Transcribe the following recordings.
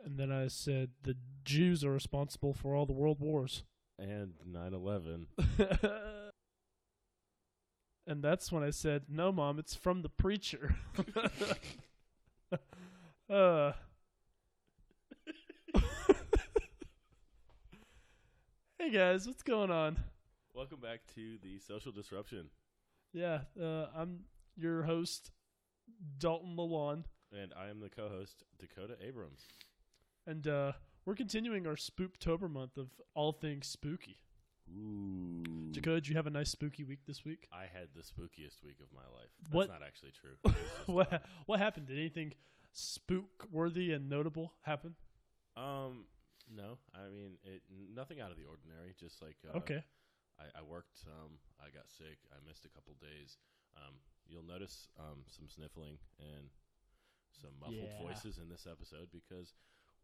And then I said the Jews are responsible for all the world wars. And 9/11. And that's when I said, no, Mom, it's from the preacher. Hey, guys, what's going on? Welcome back to the Social Disruption. Yeah, I'm your host, Dalton Lalonde. And I am the co-host, Dakota Abrams. And we're continuing our Spooktober month of all things spooky. Ooh. Dakota, did you have a nice spooky week this week? I had the spookiest week of my life. That's What? not actually true. What happened? Did anything spook-worthy and notable happen? No. I mean, nothing out of the ordinary. Just like Okay. I worked. I got sick. I missed a couple days. You'll notice some sniffling and some muffled voices in this episode because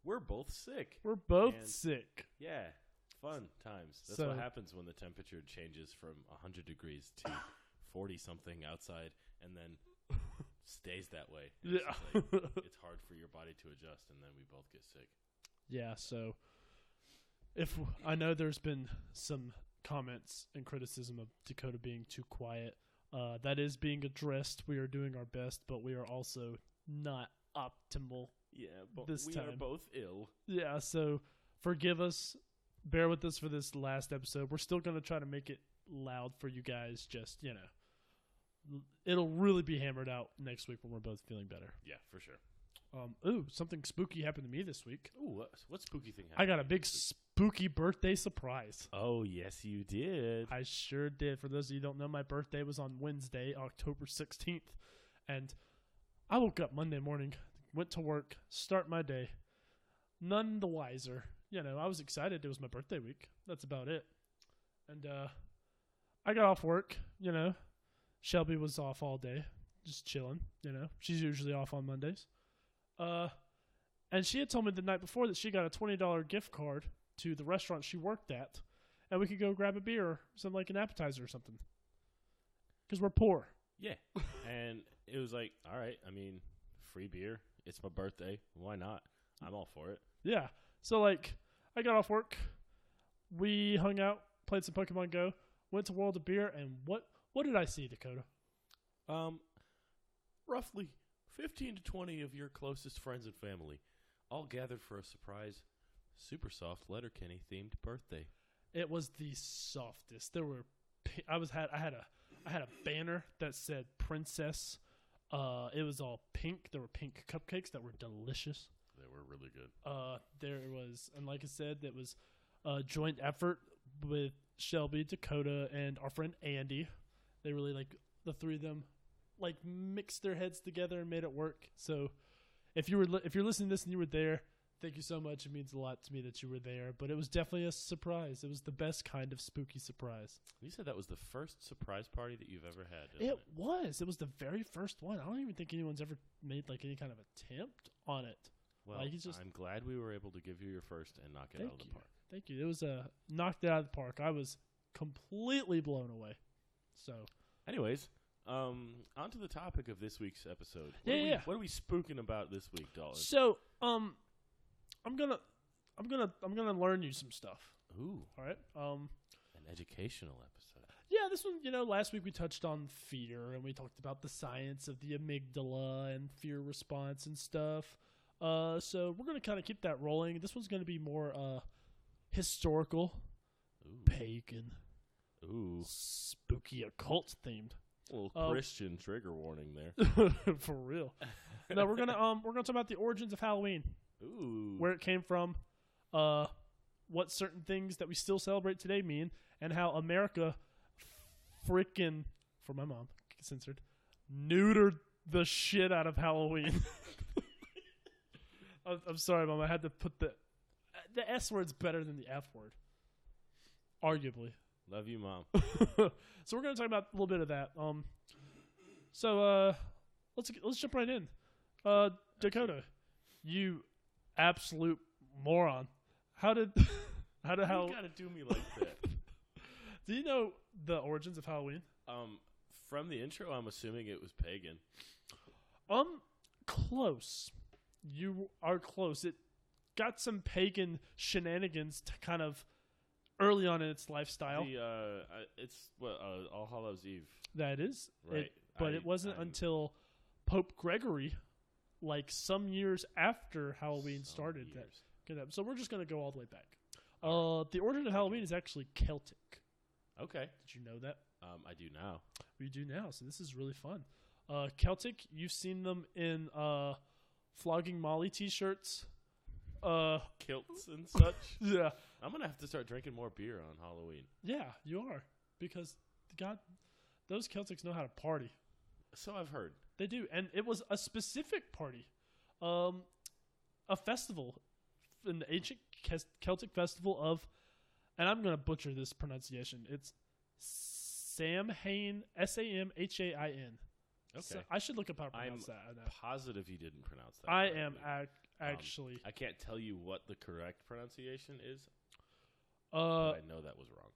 we're both sick. We're both And sick. Yeah, fun times. That's So- what happens when the temperature changes from 100 degrees to 40-something outside and then stays that way. And Yeah. it's hard for your body to adjust, and then we both get sick. Yeah, so if I know there's been some comments and criticism of Dakota being too quiet. That is being addressed. We are doing our best, but we are also not optimal. Yeah, but This we are time. both ill. Yeah, so forgive us. Bear with us for this last episode. We're still going to try to make it loud for you guys. Just, it'll really be hammered out next week when we're both feeling better. Yeah, for sure. Something spooky happened to me this week. Ooh, what spooky thing happened? I got a big spooky birthday surprise. Oh, yes, you did. I sure did. For those of you who don't know, my birthday was on Wednesday, October 16th. And I woke up Monday morning, went to work, start my day. None the wiser. I was excited. It was my birthday week. That's about it. And I got off work, Shelby was off all day, just chilling, She's usually off on Mondays. And she had told me the night before that she got a $20 gift card to the restaurant she worked at, and we could go grab a beer or something like an appetizer or something. Because we're poor. Yeah, and it was like, all right, I mean, free beer. It's my birthday. Why not? I'm all for it. Yeah. So, I got off work. We hung out, played some Pokemon Go, went to World of Beer, and what did I see, Dakota? Roughly 15 to 20 of your closest friends and family all gathered for a surprise, super soft Letterkenny themed birthday. It was the softest. There were, I had a banner that said Princess. It was all pink. There were pink cupcakes that were delicious. They were really good. There was, and like I said, it was a joint effort with Shelby, Dakota, and our friend Andy. They really the three of them mixed their heads together and made it work. So if you're listening to this and you were there, thank you so much. It means a lot to me that you were there. But it was definitely a surprise. It was the best kind of spooky surprise. You said that was the first surprise party that you've ever had, It was. It was the very first one. I don't even think anyone's ever made any kind of attempt on it. Well, I'm glad we were able to give you your first and knock it out of the park. Thank you. It was knocked it out of the park. I was completely blown away. So, anyways, on to the topic of this week's episode. What are we spooking about this week, Dalton? So, I'm gonna learn you some stuff. Ooh. All right. An educational episode. Yeah, this one, last week we touched on fear and we talked about the science of the amygdala and fear response and stuff. So we're gonna kind of keep that rolling. This one's gonna be more historical, pagan, spooky occult themed. A little Christian trigger warning there. For real. No, we're gonna talk about the origins of Halloween. Ooh. Where it came from, what certain things that we still celebrate today mean, and how America freaking, for my mom, censored, neutered the shit out of Halloween. I'm sorry, Mom. I had to put the S word's better than the F word, arguably. Love you, Mom. So we're going to talk about a little bit of that. So let's jump right in. Dakota, you absolute moron. How you gotta do me like that? Do you know the origins of Halloween? From the intro, I'm assuming it was pagan. Close. You are close. It got some pagan shenanigans to kind of early on in its lifestyle. It's All Hallows Eve. That is right. But it wasn't until Pope Gregory, like some years after Halloween started. So we're just going to go all the way back. The origin of Halloween is actually Celtic. Okay. Did you know that? I do now. We do now, so this is really fun. Celtic, you've seen them in Flogging Molly t-shirts. Kilts and such. Yeah. I'm going to have to start drinking more beer on Halloween. Yeah, you are. Because, God, those Celtics know how to party. So I've heard. They do. And it was a specific party. A festival. In the ancient Celtic festival of, and I'm going to butcher this pronunciation. It's Samhain, Samhain. Okay. So I should look up how to pronounce that. I'm positive you didn't pronounce that. I correctly. am actually. I can't tell you what the correct pronunciation is. But I know that was wrong.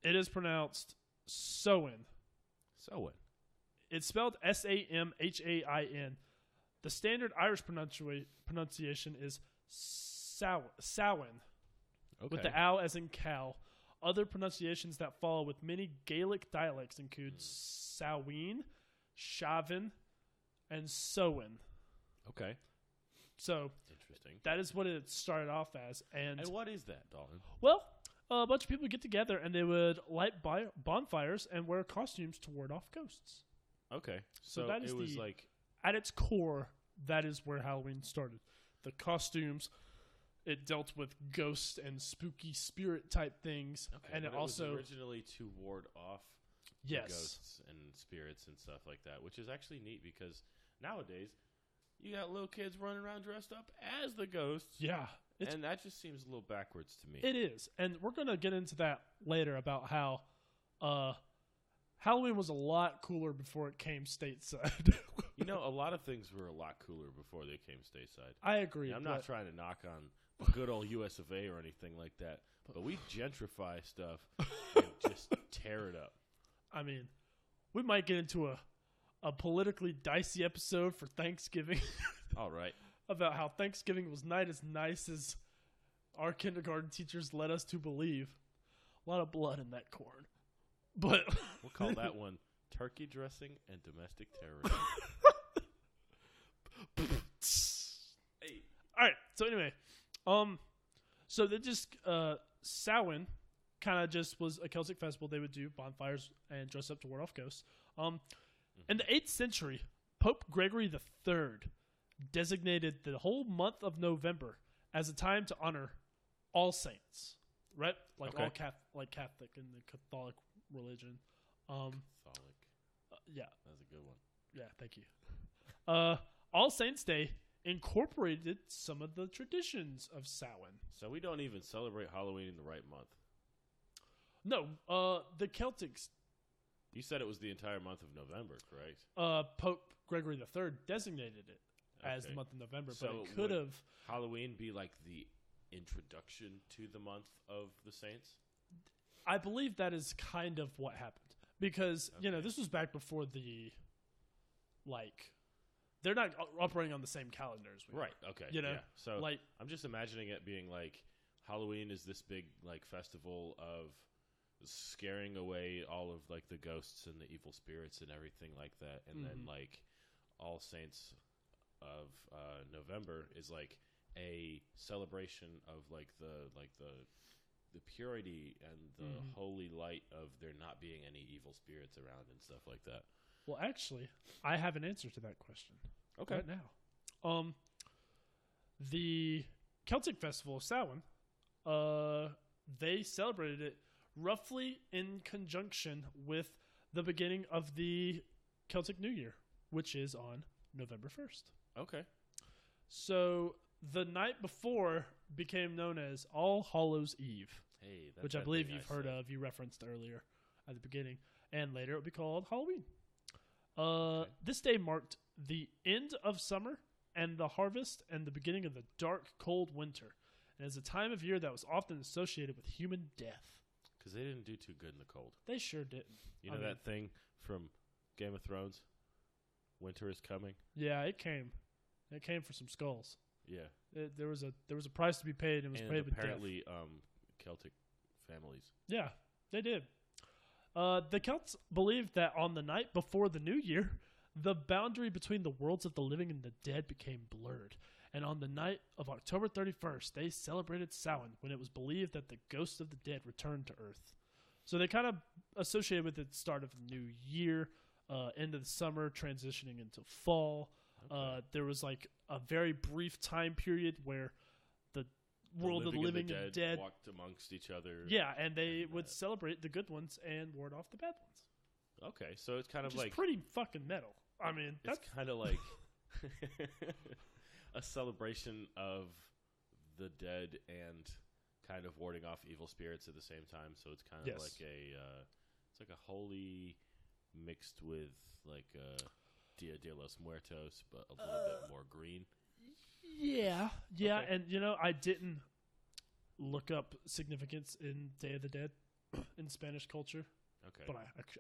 It is pronounced Samhain. Samhain. It's spelled Samhain. The standard Irish pronunciation is Samhain. Okay. With the ow as in cow. Other pronunciations that follow with many Gaelic dialects include Samhain, Shavin, and Soin. Okay. So interesting. That is what it started off as. And what is that, Dalton? Well, a bunch of people would get together and they would light bonfires and wear costumes to ward off ghosts. Okay. So that is it was like, at its core, that is where Halloween started. The costumes, it dealt with ghosts and spooky spirit type things. okay, and it also was originally to ward off ghosts and spirits and stuff like that, which is actually neat because nowadays you got little kids running around dressed up as the ghosts. Yeah. And that just seems a little backwards to me. It is. And we're going to get into that later about how Halloween was a lot cooler before it came stateside. You know, a lot of things were a lot cooler before they came stateside. I agree. I'm not trying to knock on the good old US of A or anything like that, but we gentrify stuff and just tear it up. I mean, we might get into a politically dicey episode for Thanksgiving. All right. About how Thanksgiving was not as nice as our kindergarten teachers led us to believe. A lot of blood in that corn. But we'll call that one turkey dressing and domestic terrorism. Hey. All right. So anyway, so they just Samhain kind of just was a Celtic festival. They would do bonfires and dress up to ward off ghosts. In the 8th century, Pope Gregory III designated the whole month of November as a time to honor all saints, right? Like okay. all Catholic in the Catholic religion. Catholic. Yeah, that's a good one. Yeah, thank you. All Saints Day incorporated some of the traditions of Samhain. So we don't even celebrate Halloween in the right month. No, the Celtics. You said it was the entire month of November, correct? Pope Gregory III designated it as the month of November, but it could have. Halloween be like the introduction to the month of the saints? I believe that is kind of what happened because this was back before the they're not operating on the same calendar as we right. are. Okay. Yeah. So I'm just imagining it being like Halloween is this big festival of scaring away all of the ghosts and the evil spirits and everything like that, and then All Saints of November is a celebration of the purity and the holy light of there not being any evil spirits around and stuff like that. Well, actually, I have an answer to that question. Okay. Right now. The Celtic Festival of Samhain, they celebrated it roughly in conjunction with the beginning of the Celtic New Year, which is on November 1st. Okay. So the night before became known as All Hallows Eve, which I believe you've heard of. You referenced earlier at the beginning. And later it would be called Halloween. Okay. This day marked the end of summer and the harvest and the beginning of the dark, cold winter. And it's a time of year that was often associated with human death. Because they didn't do too good in the cold. They sure didn't. You know that thing from Game of Thrones? Winter is coming? Yeah, it came. It came for some skulls. Yeah. There was a price to be paid, and it was and paid with death. apparently Celtic families. Yeah, they did. The Celts believed that on the night before the new year, the boundary between the worlds of the living and the dead became blurred. And on the night of October 31st, they celebrated Samhain, when it was believed that the ghosts of the dead returned to Earth. So they kind of associated with the start of the new year, end of the summer, transitioning into fall. Okay. There was like a very brief time period where the world of the living and dead walked amongst each other. Yeah, and they would celebrate the good ones and ward off the bad ones. Okay, so it's kind of like pretty fucking metal. I mean, it's kind of like a celebration of the dead and kind of warding off evil spirits at the same time. So it's kind of like it's like a holy mixed with like Dia de los Muertos, but a little bit more green. Yeah, okay. And I didn't look up significance in Day of the Dead in Spanish culture. Okay, but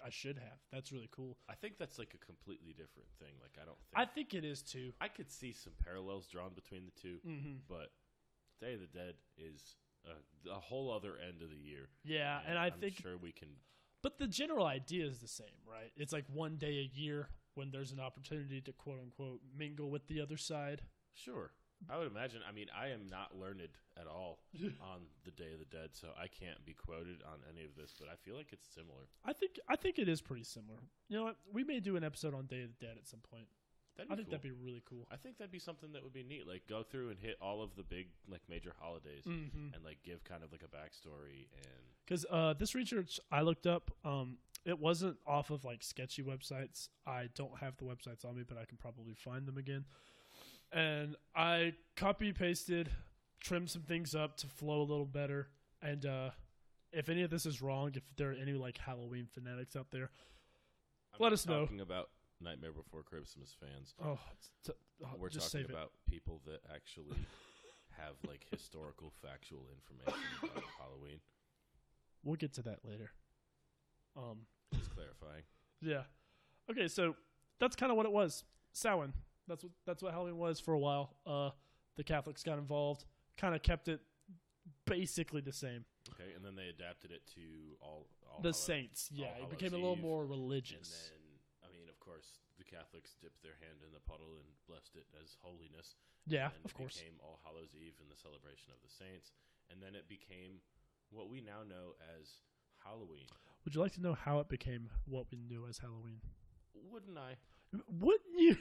I should have. That's really cool. I think that's like a completely different thing. Like I think it is too. I could see some parallels drawn between the two, but Day of the Dead is a whole other end of the year. Yeah, and I'm sure we can. But the general idea is the same, right? It's like one day a year when there's an opportunity to quote unquote mingle with the other side. Sure. I would imagine. I mean, I am not learned at all on the Day of the Dead, so I can't be quoted on any of this, but I feel like it's similar. I think it is pretty similar. You know what? We may do an episode on Day of the Dead at some point. I think that'd be really cool. I think that'd be something that would be neat. Like, go through and hit all of the big, like, major holidays and, like, give kind of, like, a backstory. Because this research I looked up, it wasn't off of, like, sketchy websites. I don't have the websites on me, but I can probably find them again. And I copy-pasted, trimmed some things up to flow a little better. And if any of this is wrong, if there are any, like, Halloween fanatics out there, let us know. Talking about Nightmare Before Christmas fans. We're just talking about people that actually have like historical, factual information about Halloween. We'll get to that later. Just clarifying. Yeah. Okay, so that's kind of what it was. Samhain. That's what Halloween was for a while. The Catholics got involved, kind of kept it basically the same. Okay, and then they adapted it to all the saints. Yeah, it became a little more religious. And then, of course, the Catholics dipped their hand in the puddle and blessed it as holiness. Yeah, and of course. It became All Hallows Eve and the celebration of the saints. And then it became what we now know as Halloween. Would you like to know how it became what we knew as Halloween? Wouldn't I? Wouldn't you?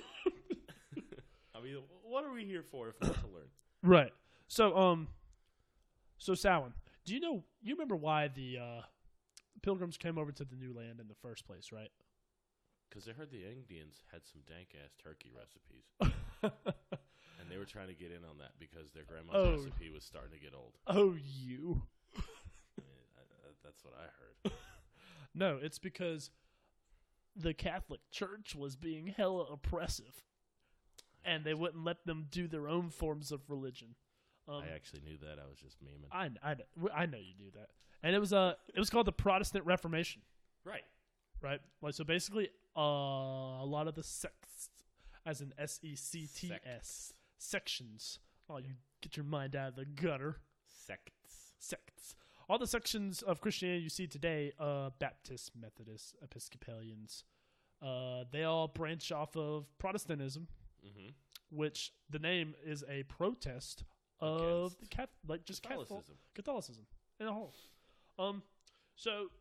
I mean, what are we here for if not to learn? Right. So Samhain. Do you remember why the Pilgrims came over to the new land in the first place, right? Because they heard the Indians had some dank-ass turkey recipes. And they were trying to get in on that because their grandma's recipe was starting to get old. Oh, you. I mean, that's what I heard. No, it's because the Catholic Church was being hella oppressive. And they wouldn't let them do their own forms of religion. I actually knew that. I was just memeing. I know you knew that. And it was called the Protestant Reformation. Right. Right? Like, so basically, a lot of the sects, as in S-E-C-T-S, sections. Oh, you get your mind out of the gutter. Sects. All the sections of Christianity you see today, Baptists, Methodists, Episcopalians, they all branch off of Protestantism, which the name is a protest of the Catholicism in a whole. So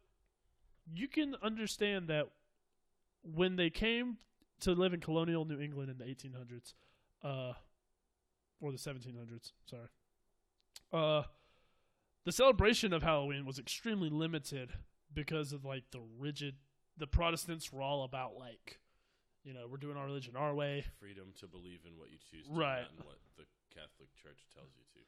you can understand that when they came to live in colonial New England in the 1800s, or the 1700s, sorry, the celebration of Halloween was extremely limited because of like the Protestants were all about like, we're doing our religion our way. Freedom to believe in what you choose to, right. Not in what the Catholic Church tells you to.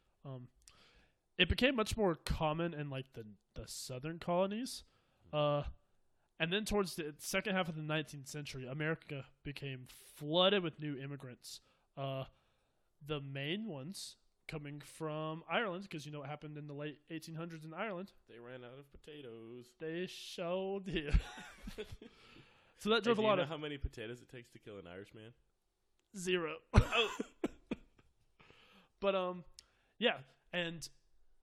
It became much more common in like the southern colonies. And then towards the second half of the 19th century, America became flooded with new immigrants. The main ones coming from Ireland, because you know what happened in the late 1800s in Ireland? They ran out of potatoes. They sure did. So that drove a lot of... Do you know how many potatoes it takes to kill an Irishman? 0. But yeah, and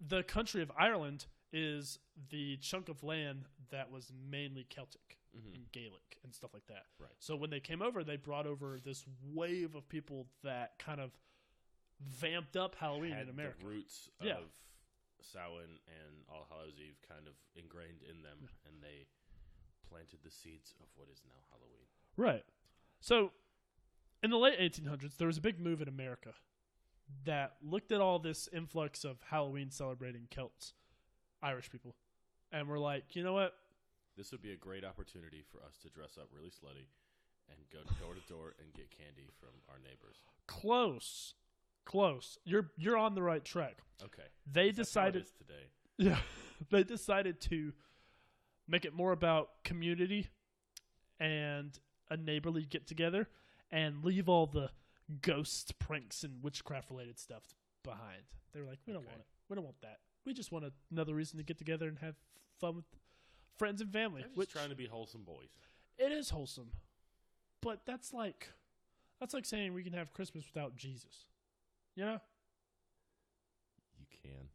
the country of Ireland is the chunk of land that was mainly Celtic and Gaelic and stuff like that. Right. So when they came over, they brought over this wave of people that kind of vamped up Halloween in America. The roots of Samhain and All Hallows Eve kind of ingrained in them, and they planted the seeds of what is now Halloween. Right. So in the late 1800s, there was a big move in America that looked at all this influx of Halloween celebrating Celts, Irish people, and were like, you know what? This would be a great opportunity for us to dress up really slutty and go door to door and get candy from our neighbors. Close. You're on the right track. Okay. They decided today. Yeah. They decided to make it more about community and a neighborly get together and leave all the ghost pranks and witchcraft related stuff behind. They were like, we don't want it. We don't want that. We just want another reason to get together and have fun with friends and family. They're just trying to be wholesome boys. It is wholesome. But that's like saying we can have Christmas without Jesus. You know? You can.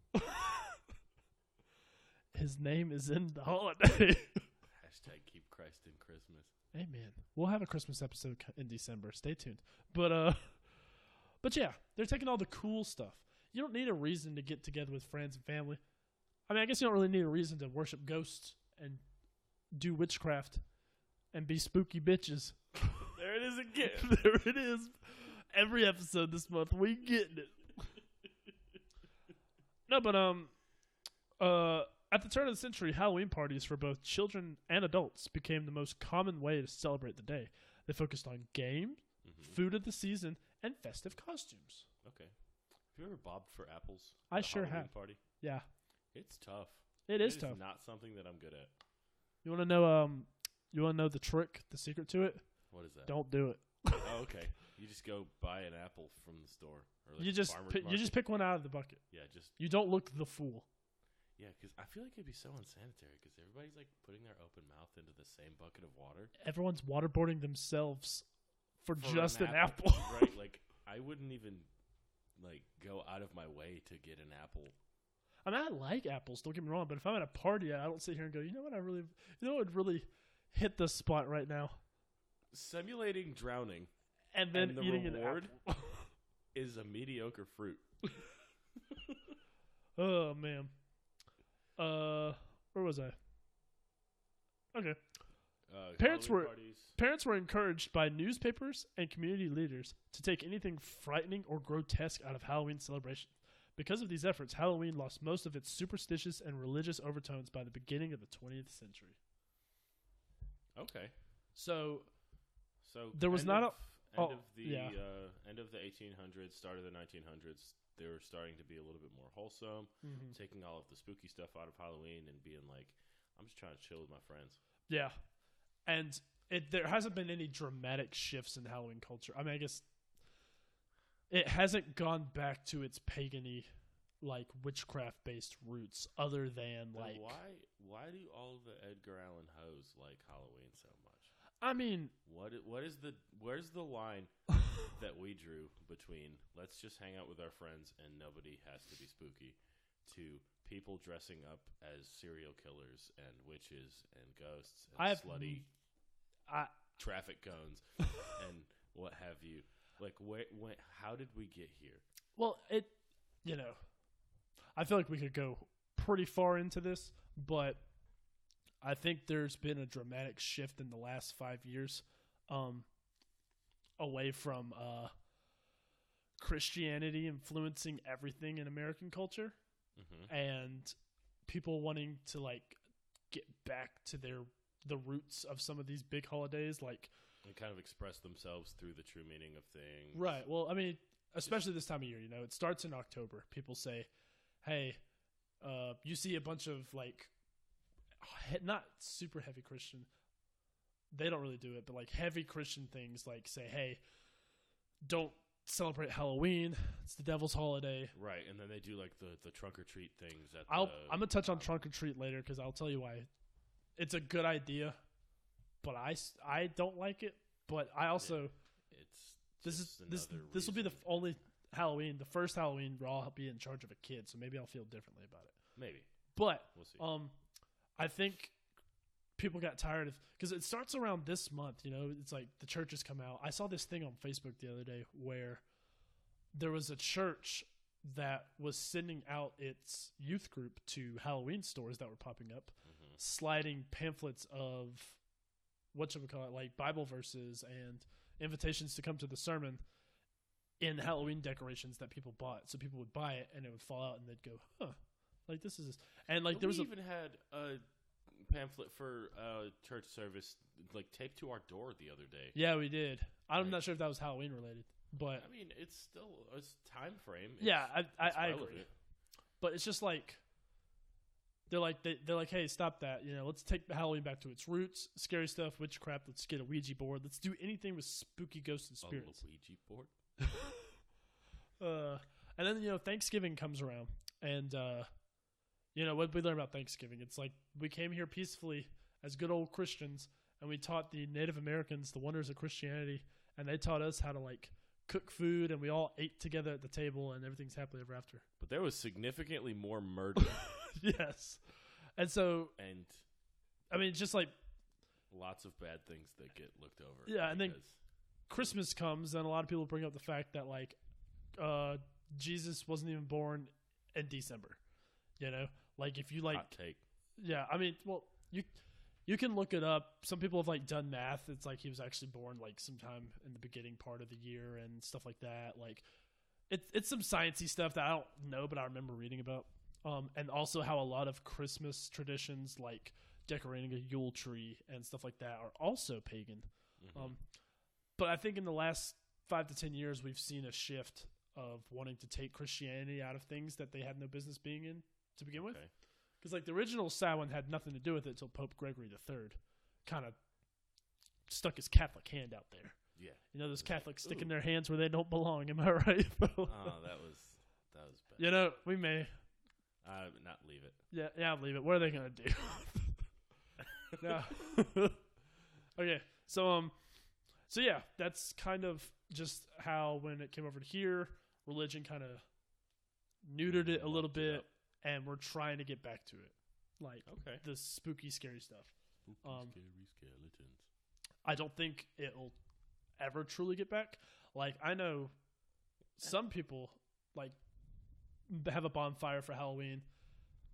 His name is in the holiday. Hashtag keep Christ in Christmas. Amen. We'll have a Christmas episode in December. Stay tuned. But yeah, they're taking all the cool stuff. You don't need a reason to get together with friends and family. I mean, I guess you don't really need a reason to worship ghosts and do witchcraft and be spooky bitches. There it is again. There it is. Every episode this month, we getting it. No, but at the turn of the century, Halloween parties for both children and adults became the most common way to celebrate the day. They focused on games, food of the season, and festive costumes. Okay. Have you ever bobbed for apples? I sure have. Party? Yeah. It's tough. It is tough. Not something that I'm good at. You want to know? You want to know the trick, the secret to it? What is that? Don't do it. Oh, okay. You just go buy an apple from the store, or like you just pick one out of the bucket. Yeah, just you don't look the fool. Yeah, because I feel like it'd be so unsanitary because everybody's like putting their open mouth into the same bucket of water. Everyone's waterboarding themselves for just an apple. Right? Like I wouldn't even like go out of my way to get an apple. I mean, I like apples. Don't get me wrong, but if I'm at a party, I don't sit here and go, you know what? What would really hit the spot right now? Simulating drowning, and then the eating reward an apple is a mediocre fruit. Oh man. Where was I? Okay. Parents were encouraged by newspapers and community leaders to take anything frightening or grotesque out of Halloween celebration. Because of these efforts, Halloween lost most of its superstitious and religious overtones by the beginning of the 20th century. Okay. So there was not end of the 1800s, start of the 1900s. They were starting to be a little bit more wholesome, taking all of the spooky stuff out of Halloween and being like, I'm just trying to chill with my friends. Yeah. And there hasn't been any dramatic shifts in Halloween culture. I mean, I guess it hasn't gone back to its pagan-y, like, witchcraft-based roots other than, then like... Why do all the Edgar Allan Poes like Halloween so much? I mean... Where's the line that we drew between let's just hang out with our friends and nobody has to be spooky to people dressing up as serial killers and witches and ghosts and slutty traffic cones and what have you? Like, how did we get here? Well, I feel like we could go pretty far into this, but I think there's been a dramatic shift in the last 5 years away from Christianity influencing everything in American culture and people wanting to, like, get back to the roots of some of these big holidays, like... And kind of express themselves through the true meaning of things. Right. Well, I mean, especially this time of year, it starts in October. People say, hey, you see a bunch of, like, not super heavy Christian. They don't really do it, but, like, heavy Christian things, like, say, hey, don't celebrate Halloween. It's the devil's holiday. Right. And then they do, like, the trunk or treat things. I'm going to touch on trunk or treat later because I'll tell you why. It's a good idea, but I don't like it. But I also this will be the only Halloween, the first Halloween, I'll be in charge of a kid, so maybe I'll feel differently about it. Maybe. But we'll see. I think people got tired of, because it starts around this month. You know, it's like the churches come out. I saw this thing on Facebook the other day where there was a church that was sending out its youth group to Halloween stores that were popping up, sliding pamphlets of like Bible verses and invitations to come to the sermon in Halloween decorations that people bought. So people would buy it and it would fall out and they'd go, huh, like this is, and like there was even had a pamphlet for church service like taped to our door the other day. Yeah, we did. I'm not sure if that was Halloween related, but I mean, it's still a time frame. I agree. But it's just like they're like, hey, stop that. You know, let's take Halloween back to its roots. Scary stuff, witchcraft. Let's get a Ouija board. Let's do anything with spooky ghosts and spirits. A Ouija board. And then, you know, Thanksgiving comes around, and you know what we learn about Thanksgiving? It's like we came here peacefully as good old Christians, and we taught the Native Americans the wonders of Christianity, and they taught us how to like cook food, and we all ate together at the table, and everything's happily ever after. But there was significantly more murder. Yes. And I mean, just like lots of bad things that get looked over. Yeah, and then Christmas comes, and a lot of people bring up the fact that like Jesus wasn't even born in December. You know, like if you like, hot take. Yeah, I mean, well, you can look it up. Some people have like done math. It's like he was actually born like sometime in the beginning part of the year and stuff like that. Like it's some sciencey stuff that I don't know, but I remember reading about. And also how a lot of Christmas traditions like decorating a Yule tree and stuff like that are also pagan. But I think in the last 5 to 10 years, we've seen a shift of wanting to take Christianity out of things that they had no business being in to begin with. Because like the original Samhain had nothing to do with it until Pope Gregory III kind of stuck his Catholic hand out there. Yeah. You know, those Catholics sticking their hands where they don't belong. Am I right? That was bad. You know, we may... not leave it. Yeah, I'll leave it. What are they gonna do? No. Okay, so yeah, that's kind of just how when it came over to here, religion kind of neutered it a little bit, and we're trying to get back to it, like the spooky, scary stuff. Scary skeletons. I don't think it'll ever truly get back. Like I know some people like have a bonfire for Halloween.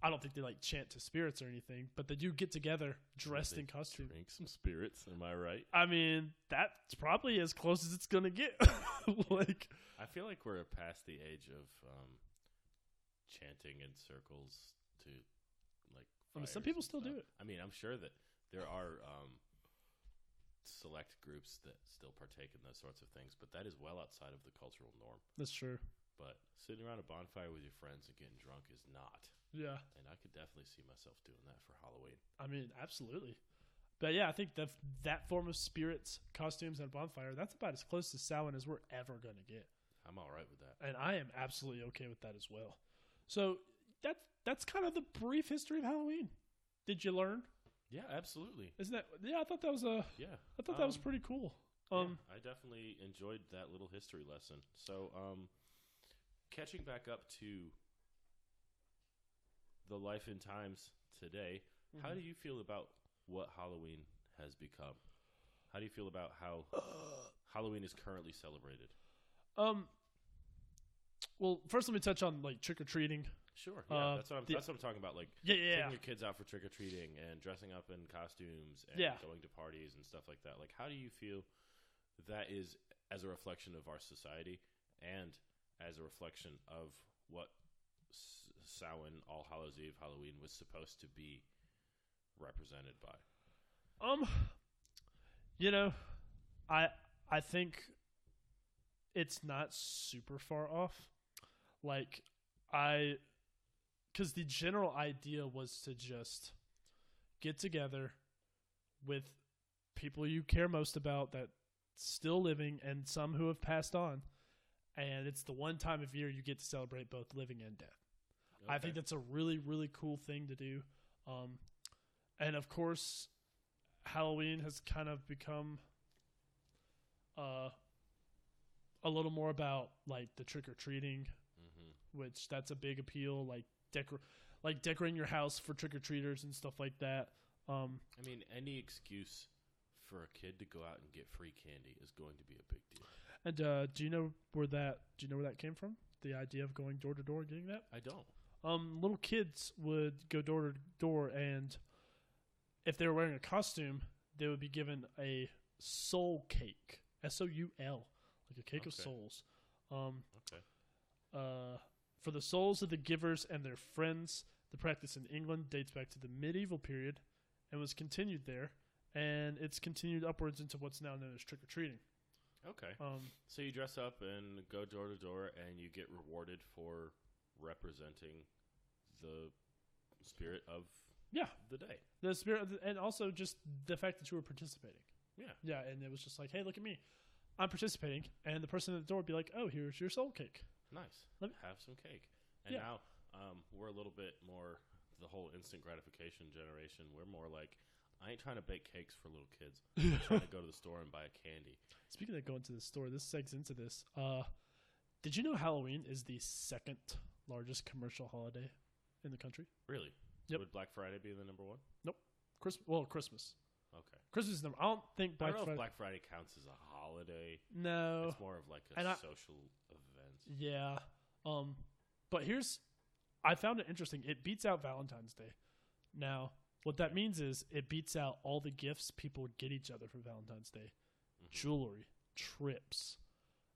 I don't think they like chant to spirits or anything, but they do get together dressed in costume. Drink some spirits, am I right? I mean, that's probably as close as it's gonna get. Like, I feel like we're past the age of chanting in circles to like. I mean, some people still do it. I mean, I'm sure that there are select groups that still partake in those sorts of things, but that is well outside of the cultural norm. That's true. But sitting around a bonfire with your friends and getting drunk is not. Yeah. And I could definitely see myself doing that for Halloween. I mean, absolutely. But yeah, I think that form of spirits, costumes, and bonfire, that's about as close to Samhain as we're ever going to get. I'm all right with that. And I am absolutely okay with that as well. So that's kind of the brief history of Halloween. Did you learn? Yeah, absolutely. Isn't that? Yeah, I thought that was I thought that was pretty cool. I definitely enjoyed that little history lesson. So, catching back up to the life and times today, how do you feel about what Halloween has become? How do you feel about how Halloween is currently celebrated? Well, first let me touch on like trick or treating. Sure. Yeah, that's what I'm talking about. Like taking your kids out for trick or treating and dressing up in costumes and going to parties and stuff like that. Like, how do you feel that is as a reflection of our society and as a reflection of what Samhain, All Hallows Eve, Halloween was supposed to be represented by? You know, I think it's not super far off. Like, because the general idea was to just get together with people you care most about that still living and some who have passed on. And it's the one time of year you get to celebrate both living and death. Okay. I think that's a really, really cool thing to do. And of course, Halloween has kind of become a a little more about like the trick or treating, Mm-hmm. which that's a big appeal. Like decorating your house for trick or treaters and stuff like that. I mean, any excuse for a kid to go out and get free candy is going to be a big deal. And do you know where that came from? The idea of going door to door and getting that? I don't. Little kids would go door to door, and if they were wearing a costume, they would be given a soul cake, SOUL, like a cake of souls. Okay. For the souls of the givers and their friends, the practice in England dates back to the medieval period and was continued there, and it's continued upwards into what's now known as trick or treating. Okay. So you dress up and go door to door, and you get rewarded for representing the spirit of the day. The spirit, and also just the fact that you were participating. Yeah. And it was just like, hey, look at me, I'm participating, and the person at the door would be like, oh, here's your soul cake. Nice. Have some cake. And now we're a little bit more the whole instant gratification generation. We're more like, I ain't trying to bake cakes for little kids. I'm trying to go to the store and buy a candy. Speaking of going to the store, this segs into this. Did you know Halloween is the second largest commercial holiday in the country? Really? Yep. Would Black Friday be the number one? Nope. Christmas. Okay. Christmas is number. I don't think I don't know if Black Friday counts as a holiday. No. It's more of like a social event. Yeah. But I found it interesting. It beats out Valentine's Day. Now, what that means is it beats out all the gifts people would get each other for Valentine's Day. Mm-hmm. Jewelry, trips,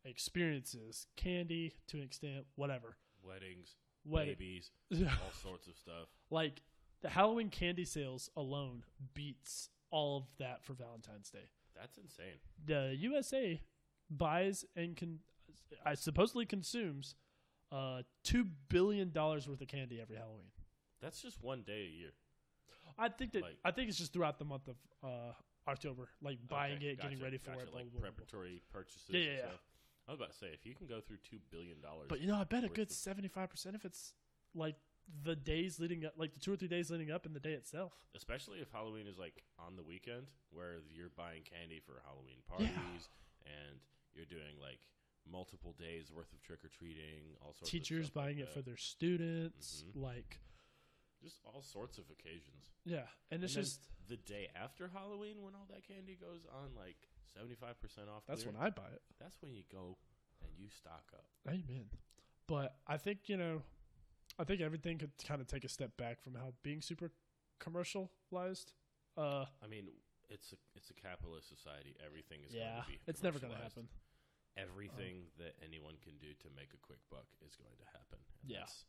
experiences, candy to an extent, whatever. Weddings, babies, all sorts of stuff. Like, the Halloween candy sales alone beats all of that for Valentine's Day. That's insane. The USA buys and supposedly consumes $2 billion worth of candy every Halloween. That's just one day a year. I think it's just throughout the month of October, like buying it, getting ready for it, like preparatory purchases. Yeah. Stuff. I was about to say, if you can go through $2 billion, but I bet a good 75% if it's like the days leading up, like the 2 or 3 days leading up, and the day itself. Especially if Halloween is like on the weekend, where you're buying candy for Halloween parties, and you're doing like multiple days worth of trick or treating. All sorts teachers of stuff buying like it for their students, like. Just all sorts of occasions. Yeah, and it's just the day after Halloween when all that candy goes on like 75% off. That's when I buy it. That's when you go and you stock up. Amen. But I think everything could kind of take a step back from how being super commercialized. I mean, it's a capitalist society. Everything is going to be it's never going to happen. Everything that anyone can do to make a quick buck is going to happen. And that's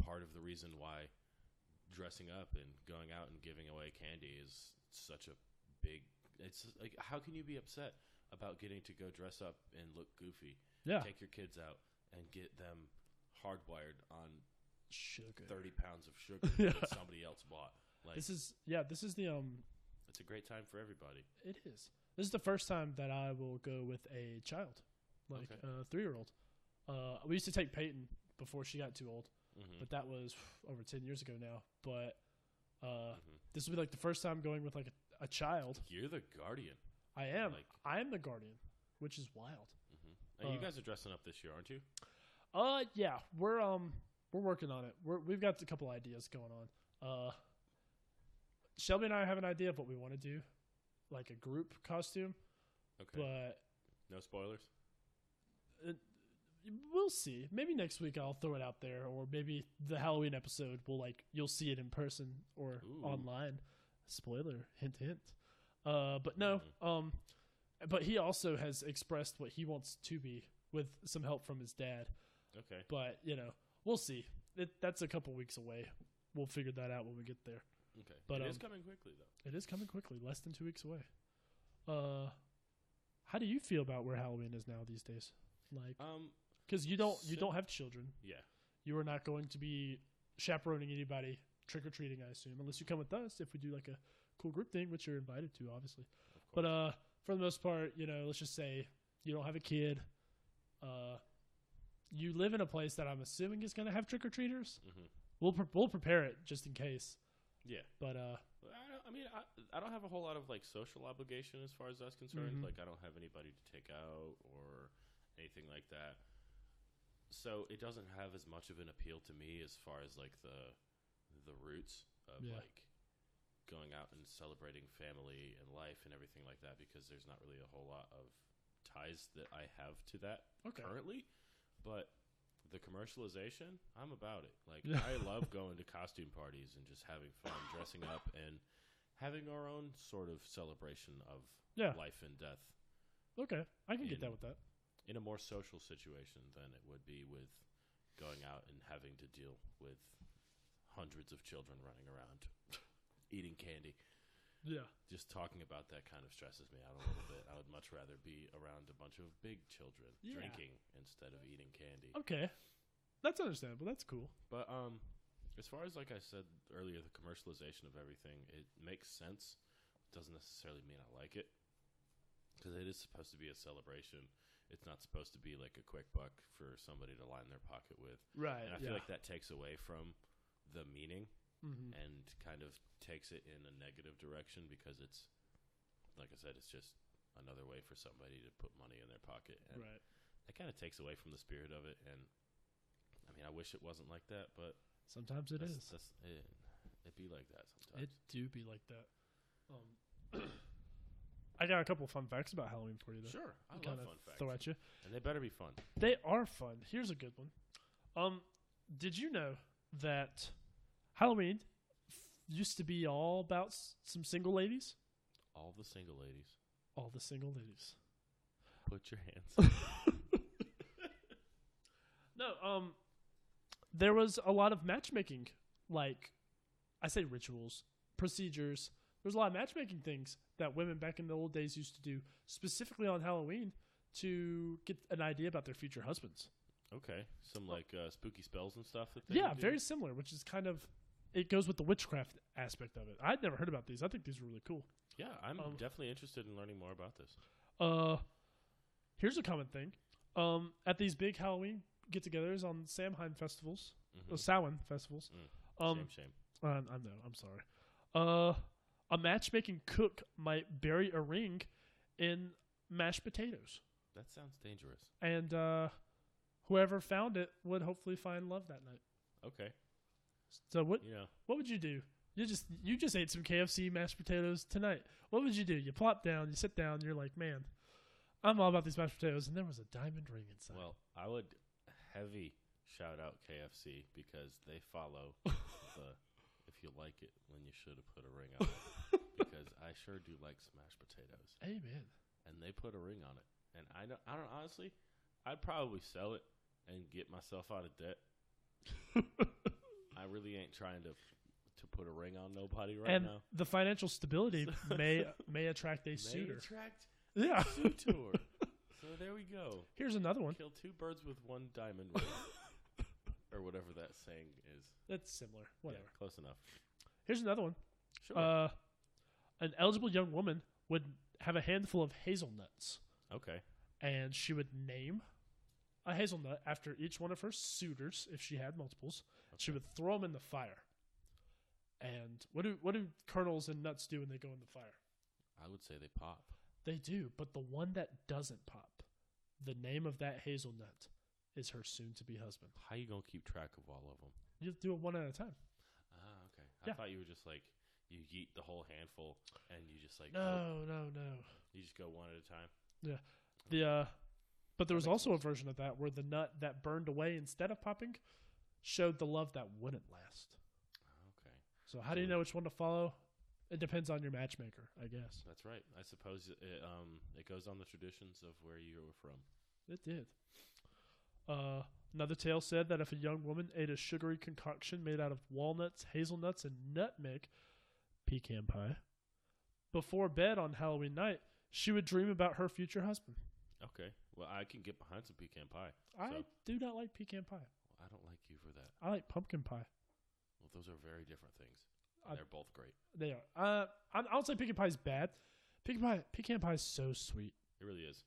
part of the reason why dressing up and going out and giving away candy is such a big. It's like, how can you be upset about getting to go dress up and look goofy? Yeah. Take your kids out and get them hardwired on sugar, 30 pounds of sugar that somebody else bought. Like, this is the It's a great time for everybody. It is. This is the first time that I will go with a child, like a 3-year-old. We used to take Peyton before she got too old. Mm-hmm. But that was over 10 years ago now. But this will be like the first time going with like a child. You're the guardian. I am. I am the guardian, which is wild. Mm-hmm. And you guys are dressing up this year, aren't you? Yeah. We're working on it. We've got a couple ideas going on. Shelby and I have an idea of what we want to do, like a group costume. Okay. But no spoilers. We'll see. Maybe next week I'll throw it out there, or maybe the Halloween episode you'll see it in person or online. Spoiler, hint, hint. But no. But he also has expressed what he wants to be with some help from his dad. Okay. But we'll see. That's a couple weeks away. We'll figure that out when we get there. Okay. But it is coming quickly though. It is coming quickly. Less than 2 weeks away. How do you feel about where Halloween is now these days? Like, because you don't have children. Yeah. You are not going to be chaperoning anybody trick or treating, I assume, unless you come with us. If we do like a cool group thing, which you're invited to, obviously. But for the most part, let's just say you don't have a kid. You live in a place that I'm assuming is going to have trick or treaters. Mm-hmm. We'll prepare it just in case. Yeah. But I don't have a whole lot of like social obligation as far as that's concerned. Mm-hmm. Like I don't have anybody to take out or anything like that. So it doesn't have as much of an appeal to me as far as like the roots of like going out and celebrating family and life and everything like that, because there's not really a whole lot of ties that I have to that currently. But the commercialization, I'm about it. Like I love going to costume parties and just having fun, dressing up and having our own sort of celebration of life and death. Okay, I can get that with that. In a more social situation than it would be with going out and having to deal with hundreds of children running around eating candy. Yeah. Just talking about that kind of stresses me out a little bit. I would much rather be around a bunch of big children drinking instead of eating candy. Okay. That's understandable. That's cool. But as far as, like I said earlier, the commercialization of everything, it makes sense. It doesn't necessarily mean I like it, because it is supposed to be a celebration. It's not supposed to be like a quick buck for somebody to line their pocket with. Right. And I feel like that takes away from the meaning and kind of takes it in a negative direction, because it's, like I said, it's just another way for somebody to put money in their pocket. And it kind of takes away from the spirit of it. And I mean, I wish it wasn't like that, but sometimes it is. It be like that sometimes. It do be like that. I got a couple of fun facts about Halloween for you, though. Sure, I love fun facts. Throw at you, and they better be fun. They are fun. Here's a good one. Did you know that Halloween used to be all about some single ladies? All the single ladies. All the single ladies. Put your hands up. No, there was a lot of matchmaking, like, I say rituals, procedures. There's a lot of matchmaking things that women back in the old days used to do, specifically on Halloween, to get an idea about their future husbands. Okay. Some like spooky spells and stuff that they do? Very similar, which is kind of, it goes with the witchcraft aspect of it. I'd never heard about these. I think these are really cool. Yeah, I'm definitely interested in learning more about this. Here's a common thing. At these big Halloween get-togethers on Samhain festivals, Samhain festivals. Shame. I know. I'm sorry. A matchmaking cook might bury a ring in mashed potatoes. That sounds dangerous. And whoever found it would hopefully find love that night. Okay. So what would you do? You just ate some KFC mashed potatoes tonight. What would you do? You plop down, you sit down, you're like, man, I'm all about these mashed potatoes, and there was a diamond ring inside. Well, I would heavy shout out KFC, because they follow the if you like it when you should have put a ring on it. Because I sure do like smashed potatoes. Amen. And they put a ring on it. And I don't honestly, I'd probably sell it and get myself out of debt. I really ain't trying to put a ring on nobody right now. The financial stability may attract a suitor. A suitor. So there we go. Here's another one. Kill two birds with one diamond ring. Or whatever that saying is. That's similar. Whatever. Yeah, close enough. Here's another one. Sure. An eligible young woman would have a handful of hazelnuts. Okay. And she would name a hazelnut after each one of her suitors, if she had multiples. Okay. She would throw them in the fire. And what do kernels and nuts do when they go in the fire? I would say they pop. They do, but the one that doesn't pop, the name of that hazelnut is her soon-to-be husband. How you going to keep track of all of them? You do it one at a time. Ah, okay. I thought you were just like, you eat the whole handful and you just like... No. You just go one at a time? Yeah. But there was also a version of that where the nut that burned away instead of popping showed the love that wouldn't last. Okay. So how do you know which one to follow? It depends on your matchmaker, I guess. That's right. I suppose it goes on the traditions of where you were from. It did. Another tale said that if a young woman ate a sugary concoction made out of walnuts, hazelnuts, and nutmeg, pecan pie, before bed on Halloween night, she would dream about her future husband. Okay. Well, I can get behind some pecan pie. I do not like pecan pie. I don't like you for that. I like pumpkin pie. Well, those are very different things. They're both great. They are. I don't say pecan pie is bad. Pecan pie is so sweet. It really is.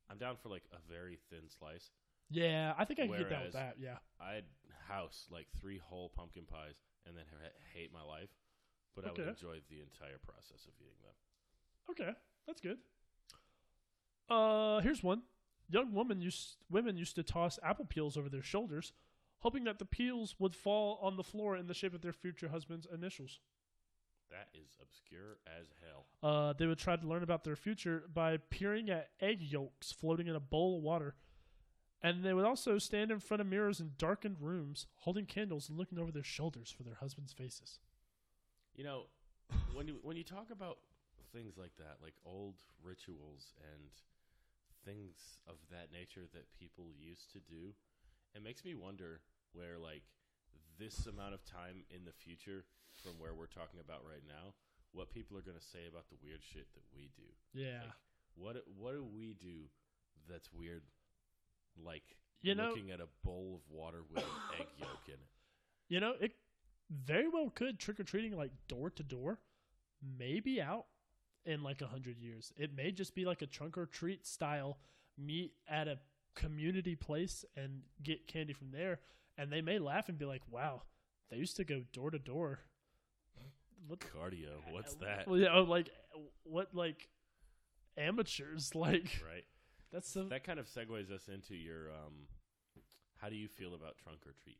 I'm down for like a very thin slice. Yeah, I think I can get down with that. Yeah, I'd house like 3 whole pumpkin pies and then hate my life, but I would enjoy the entire process of eating them. Okay, that's good. Here's one. women used to toss apple peels over their shoulders, hoping that the peels would fall on the floor in the shape of their future husband's initials. That is obscure as hell. They would try to learn about their future by peering at egg yolks floating in a bowl of water. And they would also stand in front of mirrors in darkened rooms, holding candles and looking over their shoulders for their husbands' faces. You know, when you talk about things like that, like old rituals and things of that nature that people used to do, it makes me wonder where, like, this amount of time in the future from where we're talking about right now, what people are going to say about the weird shit that we do. Yeah. Like, what do we do that's weird? Like, looking at a bowl of water with an egg yolk in it. You know, it very well could trick-or-treating, like, door to door, may be out in, like, 100 years. It may just be like a trunk-or-treat style, meet at a community place and get candy from there. And they may laugh and be like, wow, they used to go door to door. Cardio, what's that? Well, yeah, like amateurs, like, right. That kind of segues us into your how do you feel about trunk or treat?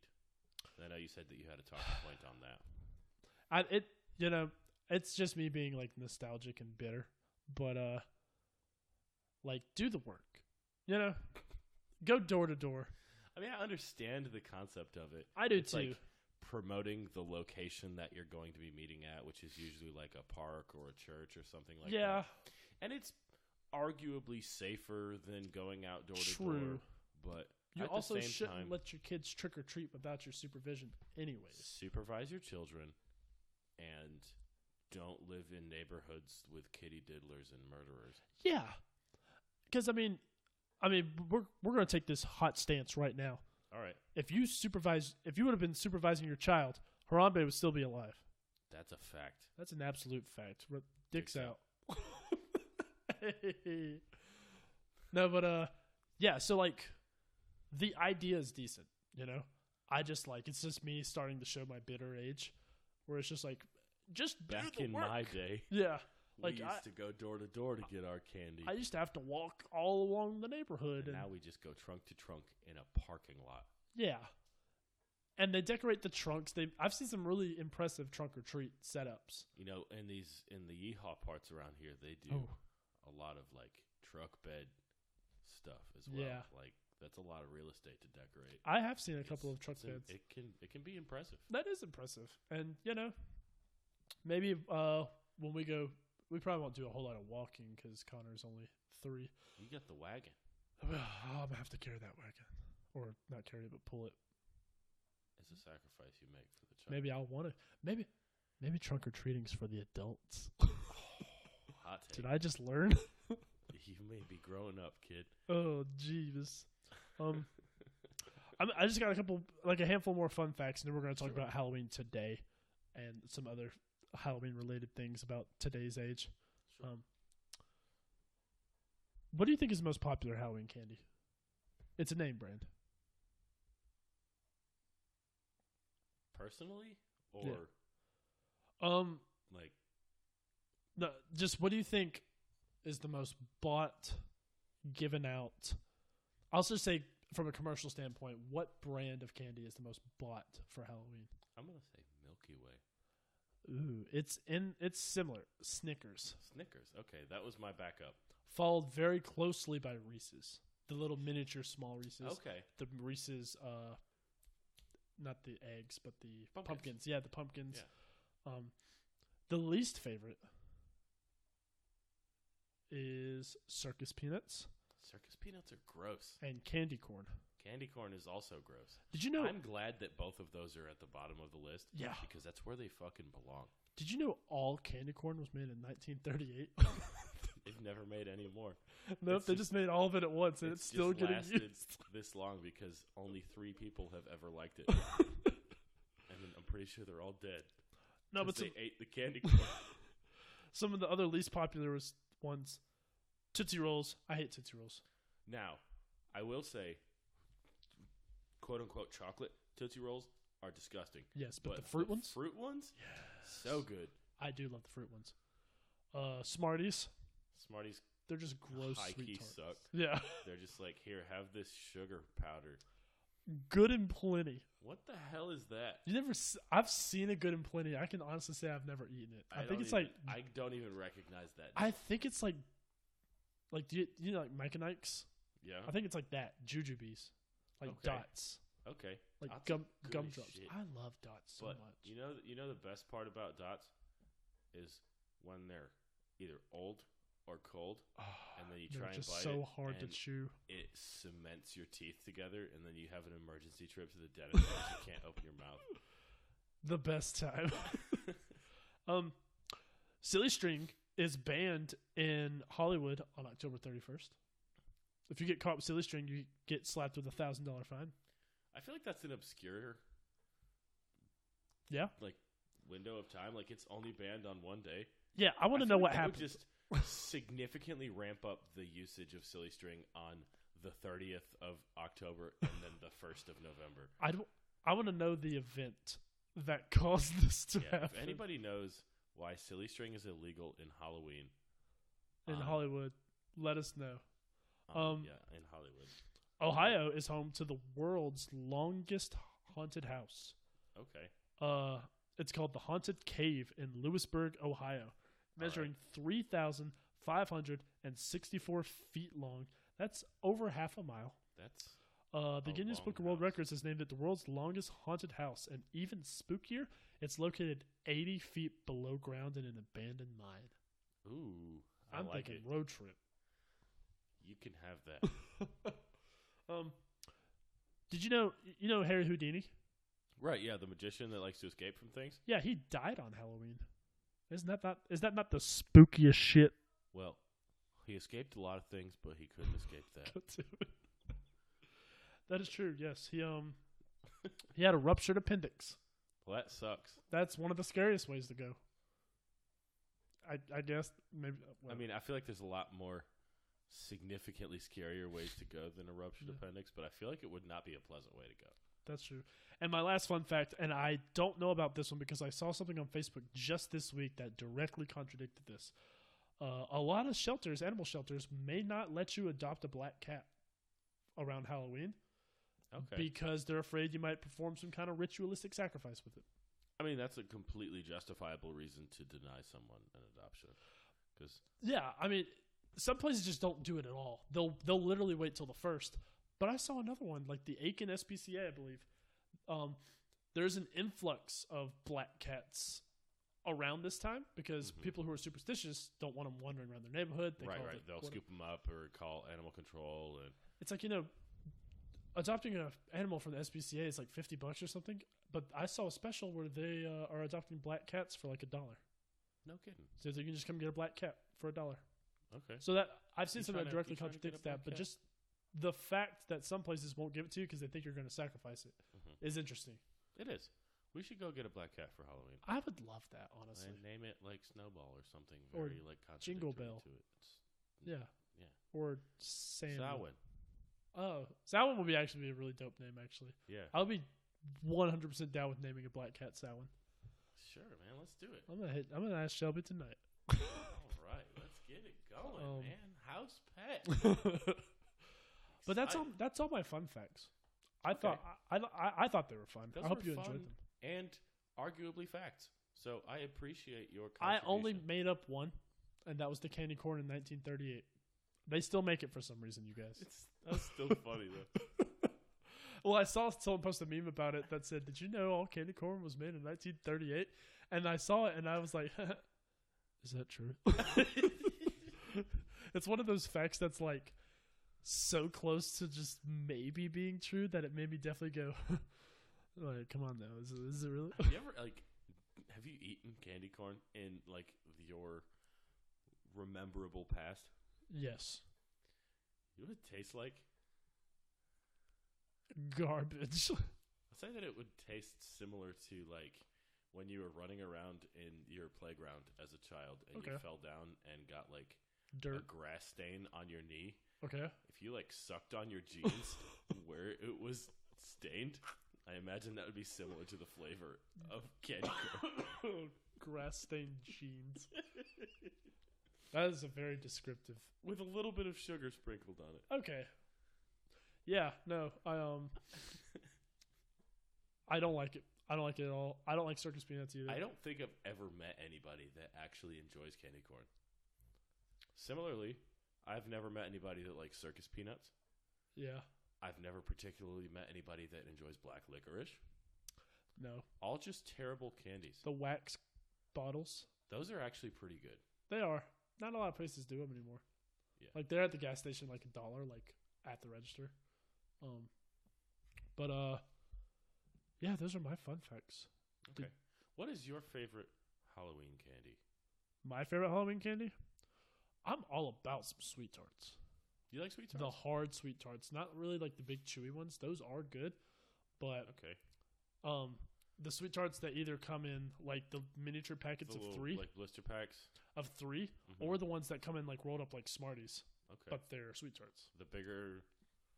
I know you said that you had a talking point on that. It's just me being like nostalgic and bitter, but like, do the work, go door to door. I mean, I understand the concept of it. I do it's too. Like promoting the location that you're going to be meeting at, which is usually like a park or a church or something like that. Yeah. And it's arguably safer than going out door to True. door. But you at also the same shouldn't time, let your kids trick or treat without your supervision anyways. Supervise your children and don't live in neighborhoods with kitty diddlers and murderers. Yeah. Because, I mean, we're going to take this hot stance right now. All right. If you would have been supervising your child, Harambe would still be alive. That's a fact. That's an absolute fact. Dicks out. Hey. No, but, yeah, so, like, the idea is decent, I just, like, it's just me starting to show my bitter age, where it's just, like, just back do the in work. my day. Yeah. We used to go door to door to get our candy. I used to have to walk all along the neighborhood. And now we just go trunk to trunk in a parking lot. Yeah. And they decorate the trunks. I've seen some really impressive trunk or treat setups. In the yeehaw parts around here, they do a lot of like truck bed stuff as well. Yeah. Like that's a lot of real estate to decorate. I have seen a couple of truck beds. It can be impressive. That is impressive. And maybe when we go, we probably won't do a whole lot of walking because Connor's only 3. You got the wagon. I'm gonna have to carry that wagon, or not carry it, but pull it. It's a sacrifice you make for the child. Maybe I'll want to. Maybe trunk or treating's for the adults. Hot take. Did I just learn? You may be growing up, kid. Oh, jeebus. I just got a handful more fun facts, and then we're going to talk about Halloween today and some other Halloween-related things about today's age. Sure. What do you think is the most popular Halloween candy? It's a name brand. Personally? Or like no, just what do you think is the most bought, given out? I'll just say from a commercial standpoint, what brand of candy is the most bought for Halloween? I'm gonna say Milky Way. Ooh, it's similar. Snickers. Snickers. Okay, that was my backup. Followed very closely by Reese's. The little miniature small Reese's. Okay. The Reese's, not the eggs, but the Pumpkins. pumpkins. Yeah, the pumpkins. Yeah. The least favorite is Circus Peanuts. Circus peanuts are gross. And candy corn. Candy corn is also gross. Did you know? I'm glad that both of those are at the bottom of the list. Yeah. Because that's where they fucking belong. Did you know all candy corn was made in 1938? They've never made any more. Nope, they just made all of it at once, and it's still getting lasted used. this long because only 3 people have ever liked it. And I'm pretty sure they're all dead. No, but they ate the candy corn. Some of the other least popular ones, Tootsie Rolls. I hate Tootsie Rolls. Now, I will say, quote-unquote chocolate Tootsie Rolls are disgusting. Yes, but the fruit ones? Fruit ones? Yes. So good. I do love the fruit ones. Smarties. Smarties They're just gross high sweet key tarts. suck. Yeah. They're just like, here, have this sugar powder. Good and Plenty. What the hell is that? I've seen a Good and Plenty. I can honestly say I've never eaten it. I think it's I don't even recognize that. I think it's like do you know like Mike and Ike's? Yeah. I think it's like that. Jujubes. Like dots. Okay. Like Dots gumdrops. shit. I love dots so much. You know the best part about dots is when they're either old or cold, and then you try and just bite so it, hard to and chew. it cements your teeth together, and then you have an emergency trip to the dentist because you can't open your mouth. The best time. Silly String is banned in Hollywood on October 31st. If you get caught with Silly String, you get slapped with a $1,000 fine. I feel like that's an obscure, window of time. Like, it's only banned on one day. Yeah, I want to know what happened. Would just significantly ramp up the usage of Silly String on the 30th of October and then the 1st of November. I want to know the event that caused this to happen. If anybody knows why Silly String is illegal in Halloween, in Hollywood, let us know. In Hollywood. Ohio is home to the world's longest haunted house. Okay. It's called the Haunted Cave in Lewisburg, Ohio, measuring 3,564 feet long. That's over half a mile. That's the Guinness Book of World Records has named it the world's longest haunted house, and even spookier, it's located 80 feet below ground in an abandoned mine. Ooh, I'm thinking road trip. You can have that. Did you know Harry Houdini? Right, yeah, the magician that likes to escape from things. Yeah, he died on Halloween. Is that not the spookiest shit? Well, he escaped a lot of things, but he couldn't escape that. That is true. Yes, he had a ruptured appendix. Well, that sucks. That's one of the scariest ways to go. I guess maybe. I mean, I feel like there's a lot more significantly scarier ways to go than a ruptured appendix, but I feel like it would not be a pleasant way to go. That's true. And my last fun fact, and I don't know about this one because I saw something on Facebook just this week that directly contradicted this. A lot of shelters, animal shelters, may not let you adopt a black cat around Halloween. Okay. Because they're afraid you might perform some kind of ritualistic sacrifice with it. I mean, that's a completely justifiable reason to deny someone an adoption. Yeah, I mean, some places just don't do it at all. They'll literally wait till the 1st. But I saw another one, like the Aiken SPCA, I believe. There's an influx of black cats around this time because people who are superstitious don't want them wandering around their neighborhood. Right. They'll scoop them up or call animal control. And it's like, adopting an animal from the SPCA is like $50 or something. But I saw a special where they are adopting black cats for like $1. No kidding. So you can just come get a black cat for $1. Okay. So that I've seen something that directly contradicts that, but just the fact that some places won't give it to you because they think you're going to sacrifice it is interesting. It is. We should go get a black cat for Halloween. I would love that, honestly. And name it like Snowball or something very like Jingle Bell. To it. Yeah. Or Sam. Samhain. Oh, Samhain would actually be a really dope name, actually. Yeah. I'll be 100% down with naming a black cat Samhain. Sure, man. Let's do it. I'm gonna ask Shelby tonight. All right, let's get it going, man. House pet. But that's all my fun facts. I thought they were fun. Those I hope were you fun enjoyed them. and arguably facts. So I appreciate your I contribution. only made up one, and that was the candy corn in 1938. They still make it for some reason, you guys. That's still funny though. Well, I saw someone post a meme about it that said, "Did you know all candy corn was made in 1938?" And I saw it, and I was like, "Is that true?" It's one of those facts that's like so close to just maybe being true that it made me definitely go, "Like, come on now, is it really?" Have you ever have you eaten candy corn in like your rememberable past? Yes. You know what it tastes like? Garbage. I'd say that it would taste similar to like when you were running around in your playground as a child and you fell down and got like dirt, a grass stain on your knee. Okay. If you like sucked on your jeans where it was stained, I imagine that would be similar to the flavor of candy corn. Grass stained jeans. That is a very descriptive. with a little bit of sugar sprinkled on it. Okay. Yeah, no, I don't like it. I don't like it at all. I don't like circus peanuts either. I don't think I've ever met anybody that actually enjoys candy corn. Similarly, I've never met anybody that likes circus peanuts. Yeah. I've never particularly met anybody that enjoys black licorice. No. All just terrible candies. The wax bottles. Those are actually pretty good. They are. Not a lot of places do them anymore. Yeah. Like they're at the gas station like $1, like at the register. Yeah, those are my fun facts. Okay. What is your favorite Halloween candy? My favorite Halloween candy? I'm all about some sweet tarts. You like sweet tarts? The hard sweet tarts, not really like the big chewy ones. Those are good, but okay. The sweet tarts that either come in like the miniature packets The of little, 3, like blister packs. Or the ones that come in like rolled up like Smarties. Okay. But they're sweet tarts. The bigger.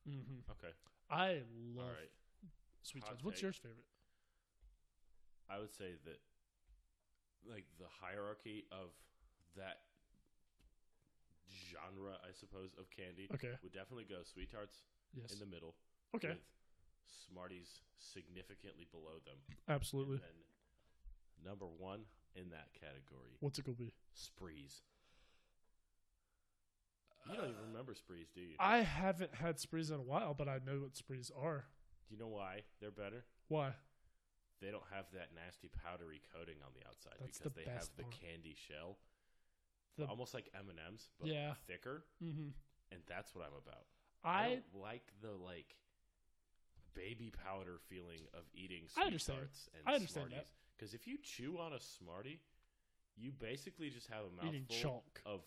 Mm-hmm. Okay. I love All right. sweet Hot tarts. What's take. yours favorite? I would say that, like, the hierarchy of that genre, I suppose, of candy Okay. would definitely go sweet tarts Yes. in the middle. Okay. With Smarties significantly below them. Absolutely. And then number 1 in that category. What's it gonna be? Sprees. You don't even remember Sprees, do you? I haven't had Sprees in a while, but I know what Sprees are. Do you know why they're better? Why? They don't have that nasty powdery coating on the outside That's because the they have best the part. candy shell. The- Almost like M&M's, but Yeah. thicker. Mm-hmm. And that's what I'm about. I don't like the baby powder feeling of eating I sweet understand. tarts and I understand Smarties. Because if you chew on a Smartie, you basically just have a eating mouthful chunk. of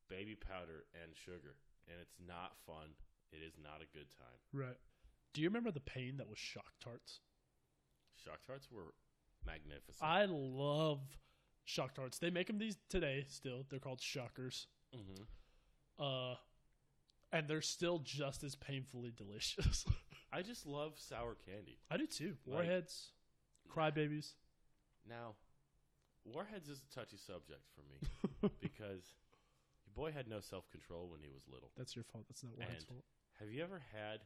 baby powder and sugar. And it's not fun. It is not a good time. Right. Do you remember the pain that was Shock Tarts? Shock Tarts were magnificent. I love Shock Tarts. They make them these today still. They're called Shockers. Mm-hmm. And they're still just as painfully delicious. I just love sour candy. I do too. Like- Warheads, Crybabies. Now, Warheads is a touchy subject for me because your boy had no self-control when he was little. That's your fault. That's not Warheads' And- fault. Have you ever had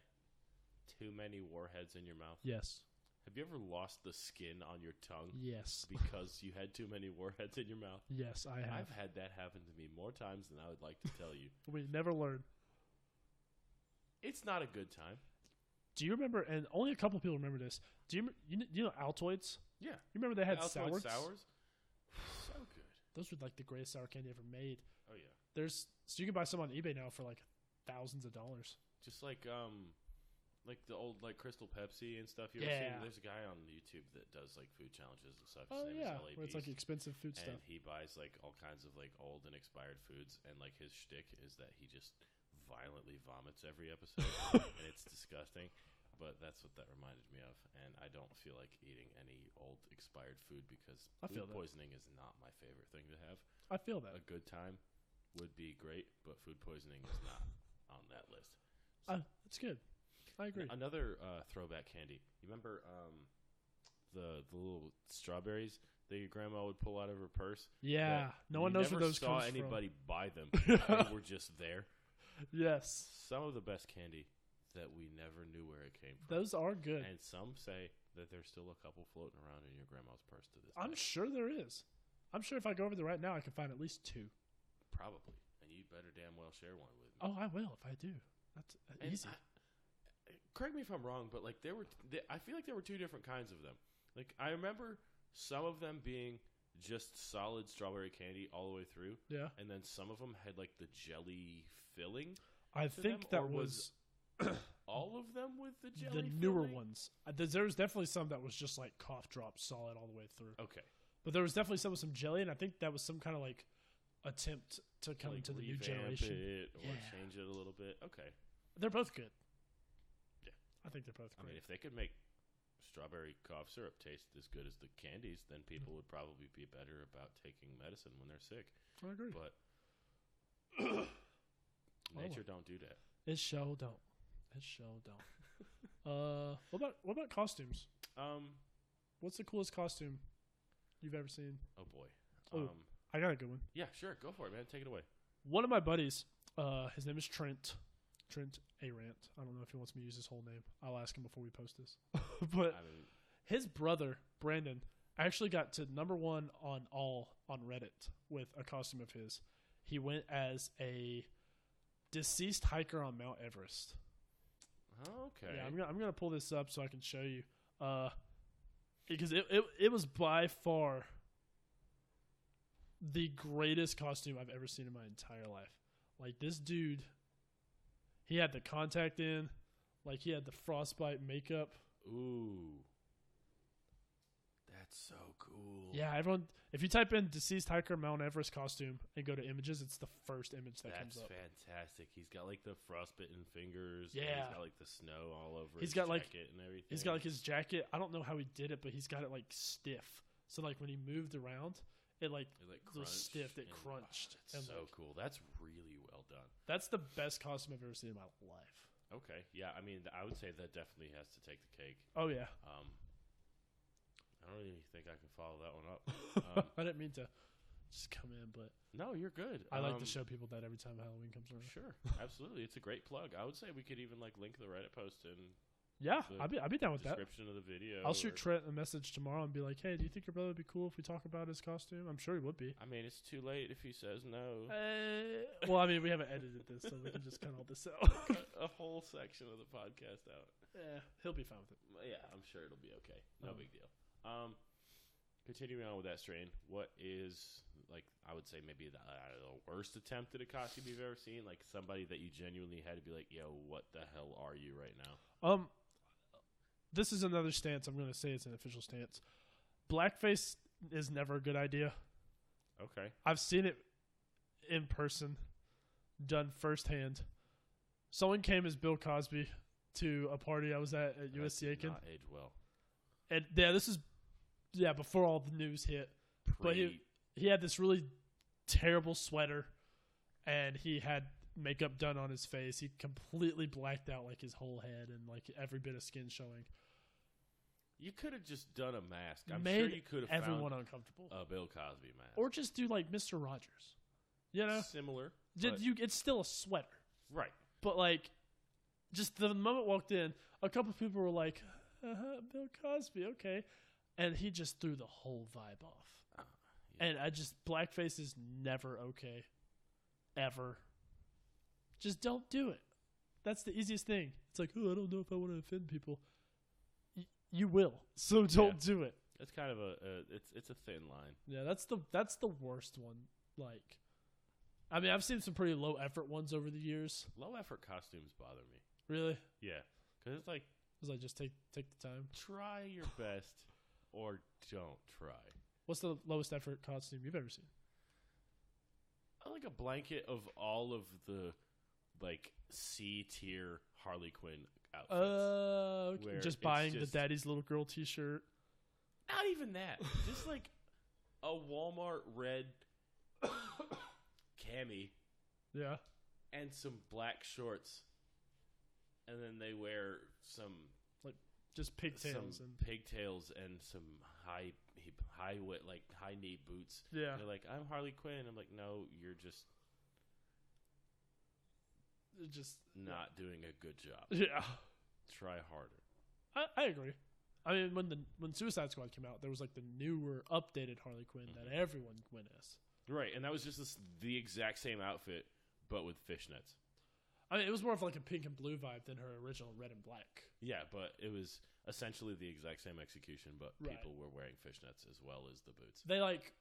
too many Warheads in your mouth? Yes. Have you ever lost the skin on your tongue Yes. because you had too many Warheads in your mouth? Yes, I have. I've had that happen to me more times than I would like to tell you. We never learn. It's not a good time. Do you remember, and only a couple people remember this, do you know Altoids? Yeah. You remember they had Altoid sours? sours? So good. Those were like the greatest sour candy ever made. Oh, yeah. So you can buy some on eBay now for like thousands of dollars. Just like the old Crystal Pepsi and stuff. You ever seen? Yeah. There's a guy on YouTube that does like food challenges and stuff. Oh His name yeah, is LA where it's like Beast. expensive food And stuff. he buys like all kinds of like old and expired foods, and like his shtick is that he just violently vomits every episode, and it's disgusting. But that's what that reminded me of, and I don't feel like eating any old expired food because I feel food that. poisoning is not my favorite thing to have. I feel that. A good time would be great, but food poisoning is not on that list. That's good. I agree. Another throwback candy. You remember the little strawberries that your grandma would pull out of her purse? Yeah, That no one knows where never those saw comes anybody buy them. They were just there. Yes, Some of the best candy that we never knew where it came from. those are good. And some say that there's still a couple floating around in your grandma's purse to this I'm day. sure there is. I'm sure if I go over there right now, I can find at least 2. Probably. And you better damn well share one with me. Oh, I will if I do. That's And easy. correct me if I'm wrong, but like I feel like there were 2 different kinds of them. Like I remember some of them being just solid strawberry candy all the way through, Yeah, and then some of them had like the jelly filling. I to think them, that or was all of them with the the jelly. newer filling? ones. There's definitely some that was just like cough drop solid all the way through. Okay, But there was definitely some with some jelly, and I think that was some kind of like attempt to come like to the new revamp generation. it or Yeah. change it a little bit. Okay, They're both good. Yeah. I think they're both I mean, great. if they could make strawberry cough syrup taste as good as the candies, then people would probably be better about taking medicine when they're sick. I agree. But nature don't do that. It show don't. It show don't. What about costumes? What's the coolest costume you've ever seen? Oh boy. Oh. I got a good one. Yeah, sure. Go for it, man. Take it away. One of my buddies, his name is Trent. Trent Arant. I don't know if he wants me to use his whole name. I'll ask him before we post this. But his brother, Brandon, actually got to #1 on Reddit with a costume of his. He went as a deceased hiker on Mount Everest. Okay. Yeah, I'm gonna pull this up so I can show you. Because it was by far the greatest costume I've ever seen in my entire life. Like, this dude, he had the contact in, like, he had the frostbite makeup. Ooh. That's so cool. Yeah, everyone, if you type in deceased hiker Mount Everest costume and go to images, it's the first image that comes up. That's fantastic. He's got, like, the frostbitten fingers. Yeah. And he's got, like, the snow all over his got, jacket and everything. He's got, like, his jacket. I don't know how he did it, but he's got it, like, stiff. So, like, when he moved around, it was stiff. It crunched. That's so cool. That's really well done. That's the best costume I've ever seen in my life. Okay. Yeah, I mean, I would say that definitely has to take the cake. Oh, yeah. I don't really think I can follow that one up. I didn't mean to just come in, but no, you're good. I like to show people that every time Halloween comes around. Sure, absolutely, it's a great plug. I would say we could even like link the Reddit post and I'd be down with that. Description of the video. I'll shoot Trent a message tomorrow and be like, "Hey, do you think your brother would be cool if we talk about his costume?" I'm sure he would be. I mean, it's too late if he says no. Well, I mean, we haven't edited this, so we can just cut all this out. a whole section of the podcast out. Yeah, he'll be fine with it. Yeah, I'm sure it'll be okay. No big deal. Continuing on with that strain, what is, like, I would say maybe the worst attempt at a costume you've ever seen? Like, somebody that you genuinely had to be like, yo, what the hell are you right now? This is another stance. I'm going to say it's an official stance. Blackface is never a good idea. Okay. I've seen it in person, done firsthand. Someone came as Bill Cosby to a party I was at USC Aiken. Not age well. And yeah, this is before all the news hit. But he had this really terrible sweater, and he had makeup done on his face. He completely blacked out, like, his whole head and, like, every bit of skin showing. You could have just done a mask. I'm Made sure you could have everyone found uncomfortable. a Bill Cosby mask. Or just do, like, Mr. Rogers. You know? Similar. It's still a sweater. Right. But, like, just the moment walked in, a couple people were like, Bill Cosby, okay. And he just threw the whole vibe off. Yeah. And blackface is never okay. Ever. Just don't do it. That's the easiest thing. It's like, I don't know if I want to offend people. You will. So don't do it. It's kind of it's a thin line. Yeah, that's the worst one. Like, I mean, I've seen some pretty low effort ones over the years. Low effort costumes bother me. Really? Yeah. Because it's like, just take the time. Try your best or don't try. What's the lowest effort costume you've ever seen? I like a blanket of all of the, like, C tier Harley Quinn outfits. Okay. Just buying the daddy's little girl t-shirt. Not even that. Just like a Walmart red cami. Yeah. And some black shorts. And then they wear some, like, just pigtails and some high knee boots. Yeah. And they're like, I'm Harley Quinn. I'm like, no, you're just not doing a good job. Yeah. Try harder. I agree. I mean, when Suicide Squad came out, there was, like, the newer, updated Harley Quinn that everyone went as. Right, and that was just the exact same outfit, but with fishnets. I mean, it was more of like a pink and blue vibe than her original red and black. Yeah, but it was essentially the exact same execution, but people were wearing fishnets as well as the boots. They, like,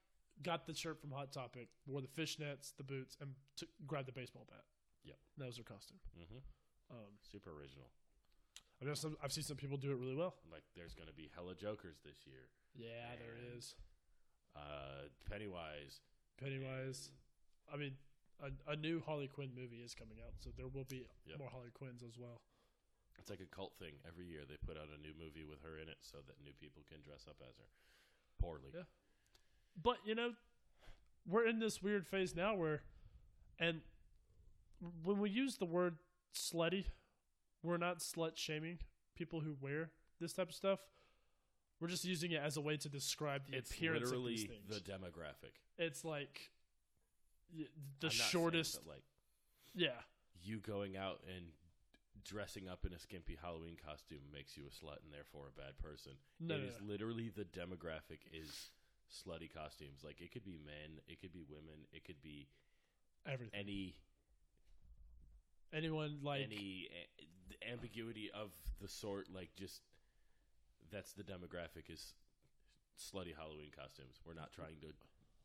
got the shirt from Hot Topic, wore the fishnets, the boots, and grabbed the baseball bat. Yep. That was their costume. Mm-hmm. Super original. I mean, I've seen some people do it really well. Like, there's going to be hella Jokers this year. Yeah, there is. Pennywise. I mean, a new Harley Quinn movie is coming out, so there will be more Harley Quinns as well. It's like a cult thing. Every year they put out a new movie with her in it so that new people can dress up as her. Poorly. Yeah. But, you know, we're in this weird phase now and when we use the word slutty, we're not slut-shaming people who wear this type of stuff. We're just using it as a way to describe the appearance of these things. The demographic. It's like the I'm not shortest. saying that, like, yeah. You going out and dressing up in a skimpy Halloween costume makes you a slut and therefore a bad person. No, it is literally the demographic is slutty costumes. Like, it could be men, it could be women, it could be everything. Anyone, like any ambiguity of the sort. Like, just that's the demographic is slutty Halloween costumes. We're not trying to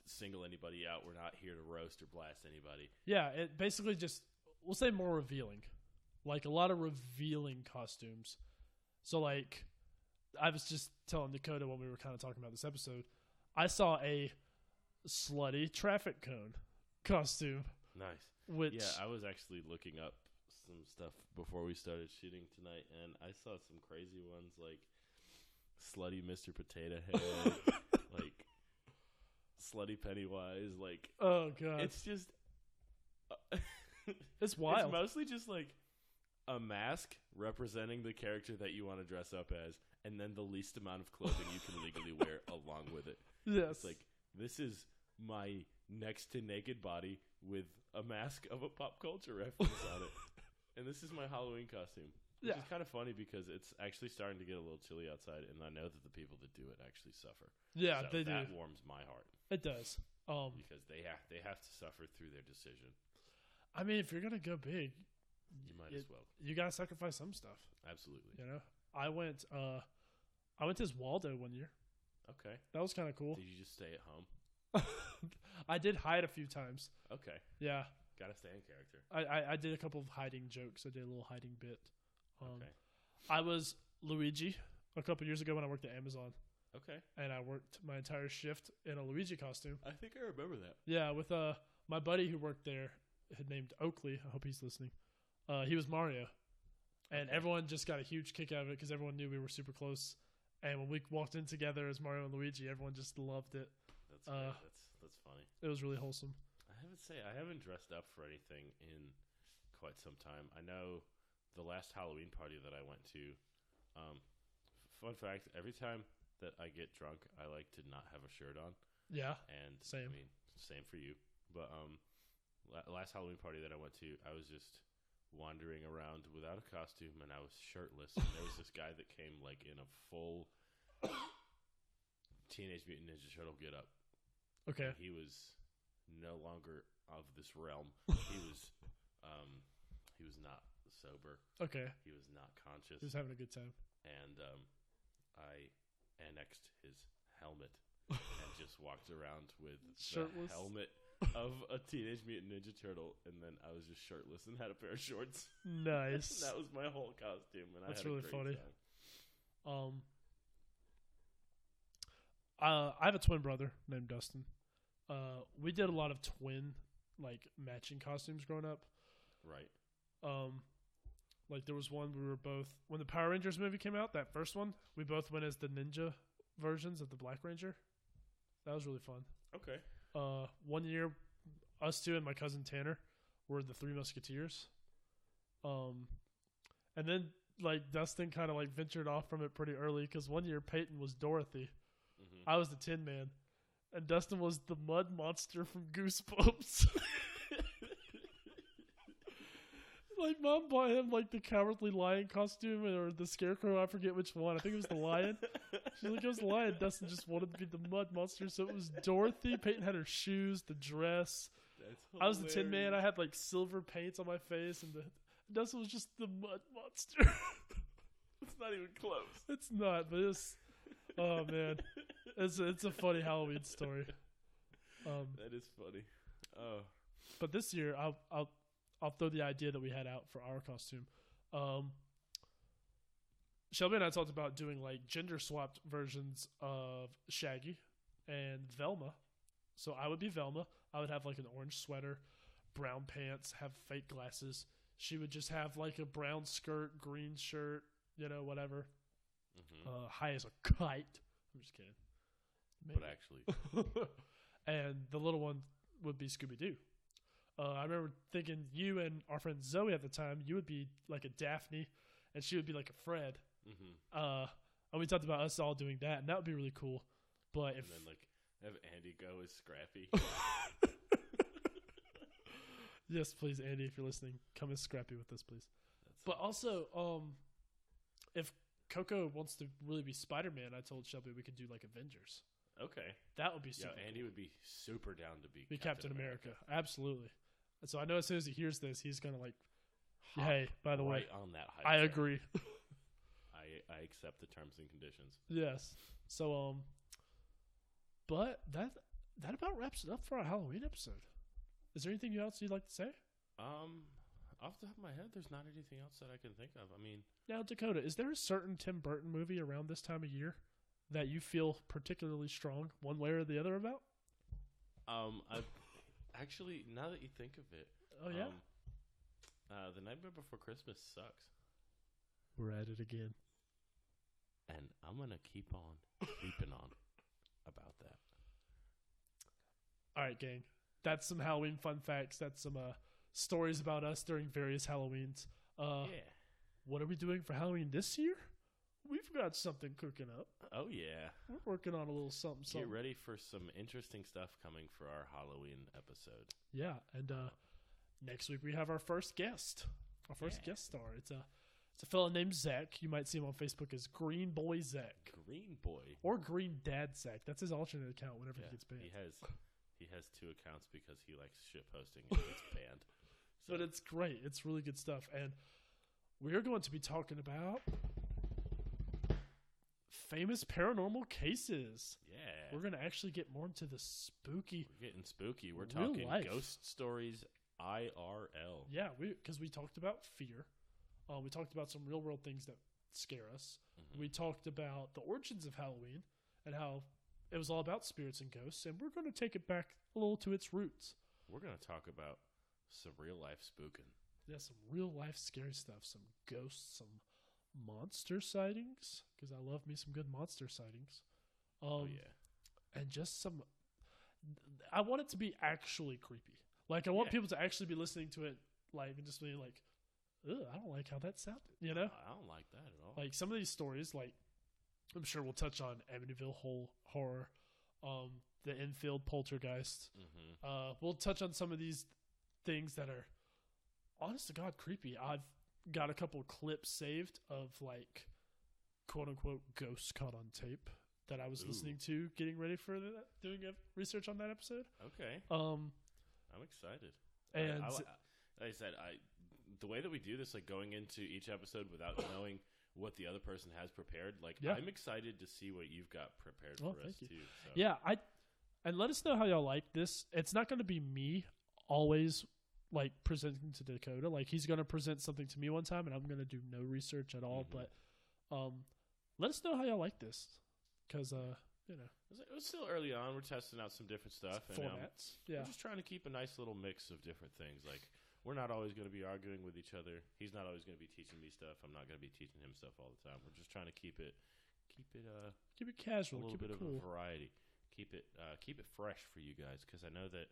single anybody out. We're not here to roast or blast anybody. Yeah, it basically just, we'll say more revealing. Like, a lot of revealing costumes. So, like, I was just telling Dakota when we were kind of talking about this episode, I saw a slutty traffic cone costume. Nice. Which, yeah, I was actually looking up some stuff before we started shooting tonight, and I saw some crazy ones, like slutty Mr. Potato Head, like slutty Pennywise. Like, oh god, it's just it's wild. It's mostly just like a mask representing the character that you want to dress up as, and then the least amount of clothing you can legally wear along with it. Yes, it's like, this is my next to naked body with a mask of a pop culture reference on it. And this is my Halloween costume. Which is kind of funny because it's actually starting to get a little chilly outside, and I know that the people that do it actually suffer. Yeah, so they do. That warms my heart. It does. Because they have to suffer through their decision. I mean, if you're gonna go big, you might as well. You gotta sacrifice some stuff. Absolutely. You know, I went as Waldo one year. Okay, that was kind of cool. Did you just stay at home? I did hide a few times. Okay. Yeah. Gotta stay in character. I did a couple of hiding jokes. I did a little hiding bit. Okay. I was Luigi a couple years ago when I worked at Amazon. Okay. And I worked my entire shift in a Luigi costume. I think I remember that. Yeah, with my buddy who worked there, named Oakley. I hope he's listening. He was Mario. And everyone just got a huge kick out of it because everyone knew we were super close. And when we walked in together as Mario and Luigi, everyone just loved it. That's great. That's funny. It was really wholesome. I haven't dressed up for anything in quite some time. I know the last Halloween party that I went to, fun fact, every time that I get drunk, I like to not have a shirt on. Yeah. And same. I mean, same for you. But last Halloween party that I went to, I was just wandering around without a costume, and I was shirtless. And there was this guy that came like in a full Teenage Mutant Ninja Turtle getup. Okay. And he was no longer of this realm. He was not sober. Okay. He was not conscious. He was having a good time. And I annexed his helmet and just walked around with shirtless? the helmet of a Teenage Mutant Ninja Turtle, and then I was just shirtless and had a pair of shorts. Nice. That was my whole costume, and that's I had really a great funny. time. I have a twin brother named Dustin. We did a lot of twin matching costumes growing up. Right. Like there was one we were both, when the Power Rangers movie came out, that first one, we both went as the ninja versions of the Black Ranger. That was really fun. Okay. 1 year, us two and my cousin Tanner were the Three Musketeers. And then Dustin kind of ventured off from it pretty early because 1 year Peyton was Dorothy. Mm-hmm. I was the Tin Man. And Dustin was the mud monster from Goosebumps. Mom bought him the Cowardly Lion costume or the Scarecrow. I forget which one. I think it was the lion. She's like, it was the lion. Dustin just wanted to be the mud monster, so it was Dorothy. Peyton had her shoes, the dress. I was the Tin Man. I had silver paints on my face, and Dustin was just the mud monster. It's not even close. It's not, but it's. Oh man, it's a funny Halloween story. That is funny. Oh, but this year I'll throw the idea that we had out for our costume. Shelby and I talked about doing gender swapped versions of Shaggy and Velma. So I would be Velma. I would have an orange sweater, brown pants, have fake glasses. She would just have a brown skirt, green shirt, whatever. Mm-hmm. High as a kite. I'm just kidding. Maybe. But actually. And the little one would be Scooby-Doo. I remember thinking you and our friend Zoe at the time, you would be a Daphne, and she would be a Fred. Mm-hmm. And we talked about us all doing that, and that would be really cool. But if and then like have Andy go as Scrappy. Yes, please, Andy, if you're listening, come as Scrappy with us, please. But That's also, if Coco wants to really be Spider-Man, I told Shelby we could do like Avengers. okay. That would be Yeah, super Andy cool. would be super down to be Captain America. Absolutely. And so I know as soon as he hears this, he's going to like, Hop hey, by the way, right on that hype I train. agree. I accept the terms and conditions. Yes. So, but that about wraps it up for our Halloween episode. Is there anything else you'd like to say? Off the top of my head, there's not anything else that I can think of. I mean, Now, Dakota, is there a certain Tim Burton movie around this time of year that you feel particularly strong, one way or the other about? I actually, now that you think of it, Oh yeah, The Nightmare Before Christmas sucks, we're at it again. and I'm gonna keep on keeping on about that. All right, gang. That's some Halloween fun facts. That's some stories about us during various Halloweens. Yeah. What are we doing for Halloween this year? We've got something cooking up. Oh yeah. We're working on a little something. Get ready for some interesting stuff coming for our Halloween episode. Yeah, and next week we have our first guest, our first Yeah. guest star. It's a fellow named Zach. You might see him on Facebook as Green Boy Zach Green Boy. or Green Dad Zach. That's his alternate account whenever Yeah, he gets banned. he has two accounts because he likes shit posting and gets banned. So But it's great. It's really good stuff. And we are going to be talking about famous paranormal cases. yeah, We're going to actually get more into the spooky. we're getting spooky. We're Real talking life. ghost stories IRL. Yeah, because we talked about fear. We talked about some real world things that scare us. Mhm. We talked about the origins of Halloween and how it was all about spirits and ghosts. And we're going to take it back a little to its roots. We're gonna talk about some real life spooking. Yeah, some real life scary stuff. Some ghosts, some monster sightings. Because I love me some good monster sightings. Oh yeah, And just some. I want it to be actually creepy. Like, I want Yeah. people to actually be listening to it, like, and just be like, ugh, I don't like how that sounded. You know? I don't like that at all. Like, some of these stories, like, I'm sure we'll touch on Amityville Horror, the Enfield Poltergeist. Mm-hmm. We'll touch on some of these things that are, honest to God, creepy. I've got a couple clips saved of, like, quote-unquote ghosts caught on tape that I was Ooh. listening to getting ready for doing a research on that episode. Okay, Um, I'm excited. and like I said, the way that we do this, like going into each episode without knowing what the other person has prepared, like Yeah. I'm excited to see what you've got prepared Oh, for us thank you. too. So. yeah, and let us know how y'all like this. It's not going to be me always like presenting to Dakota. Like, he's going to present something to me one time, and I'm going to do no research at all. Mhm. But let us know how y'all like this, because you know, It was still early on. We're testing out some different stuff, and formats. Yeah, we're just trying to keep a nice little mix of different things. Like, we're not always going to be arguing with each other. He's not always going to be teaching me stuff. I'm not going to be teaching him stuff all the time. We're just trying to keep it keep it a casual, little keep bit it of cool. a variety. Keep it fresh for you guys, because I know that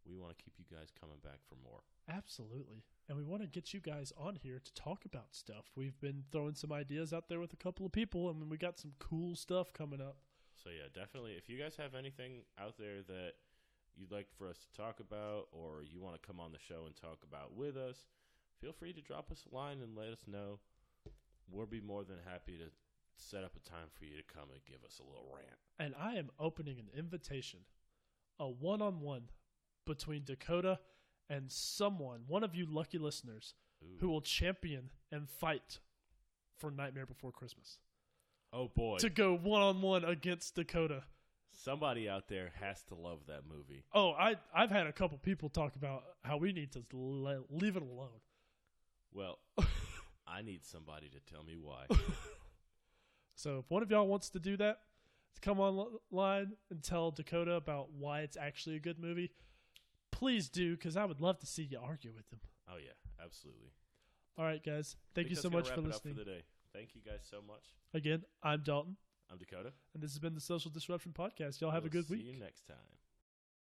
we want to keep you guys coming back for more. Absolutely. And we want to get you guys on here to talk about stuff. We've been throwing some ideas out there with a couple of people, and we got some cool stuff coming up. So yeah, definitely. If you guys have anything out there that you'd like for us to talk about, or you want to come on the show and talk about with us, feel free to drop us a line and let us know. We'll be more than happy to set up a time for you to come and give us a little rant. And I am opening an invitation, a one-on-one between Dakota and someone, one of you lucky listeners, Ooh. who will champion and fight for Nightmare Before Christmas. Oh boy. To go one-on-one against Dakota. Somebody out there has to love that movie. Oh, I've had a couple people talk about how we need to leave it alone. Well, I need somebody to tell me why. So if one of y'all wants to do that, to come online and tell Dakota about why it's actually a good movie, please do, because I would love to see you argue with them. Oh yeah, absolutely. All right, guys. Thank you That's so gonna much wrap for it up listening. for the day. Thank you guys so much. Again, I'm Dalton, I'm Dakota. and this has been the Social Disruption Podcast. Y'all have a We'll good week. See you next time.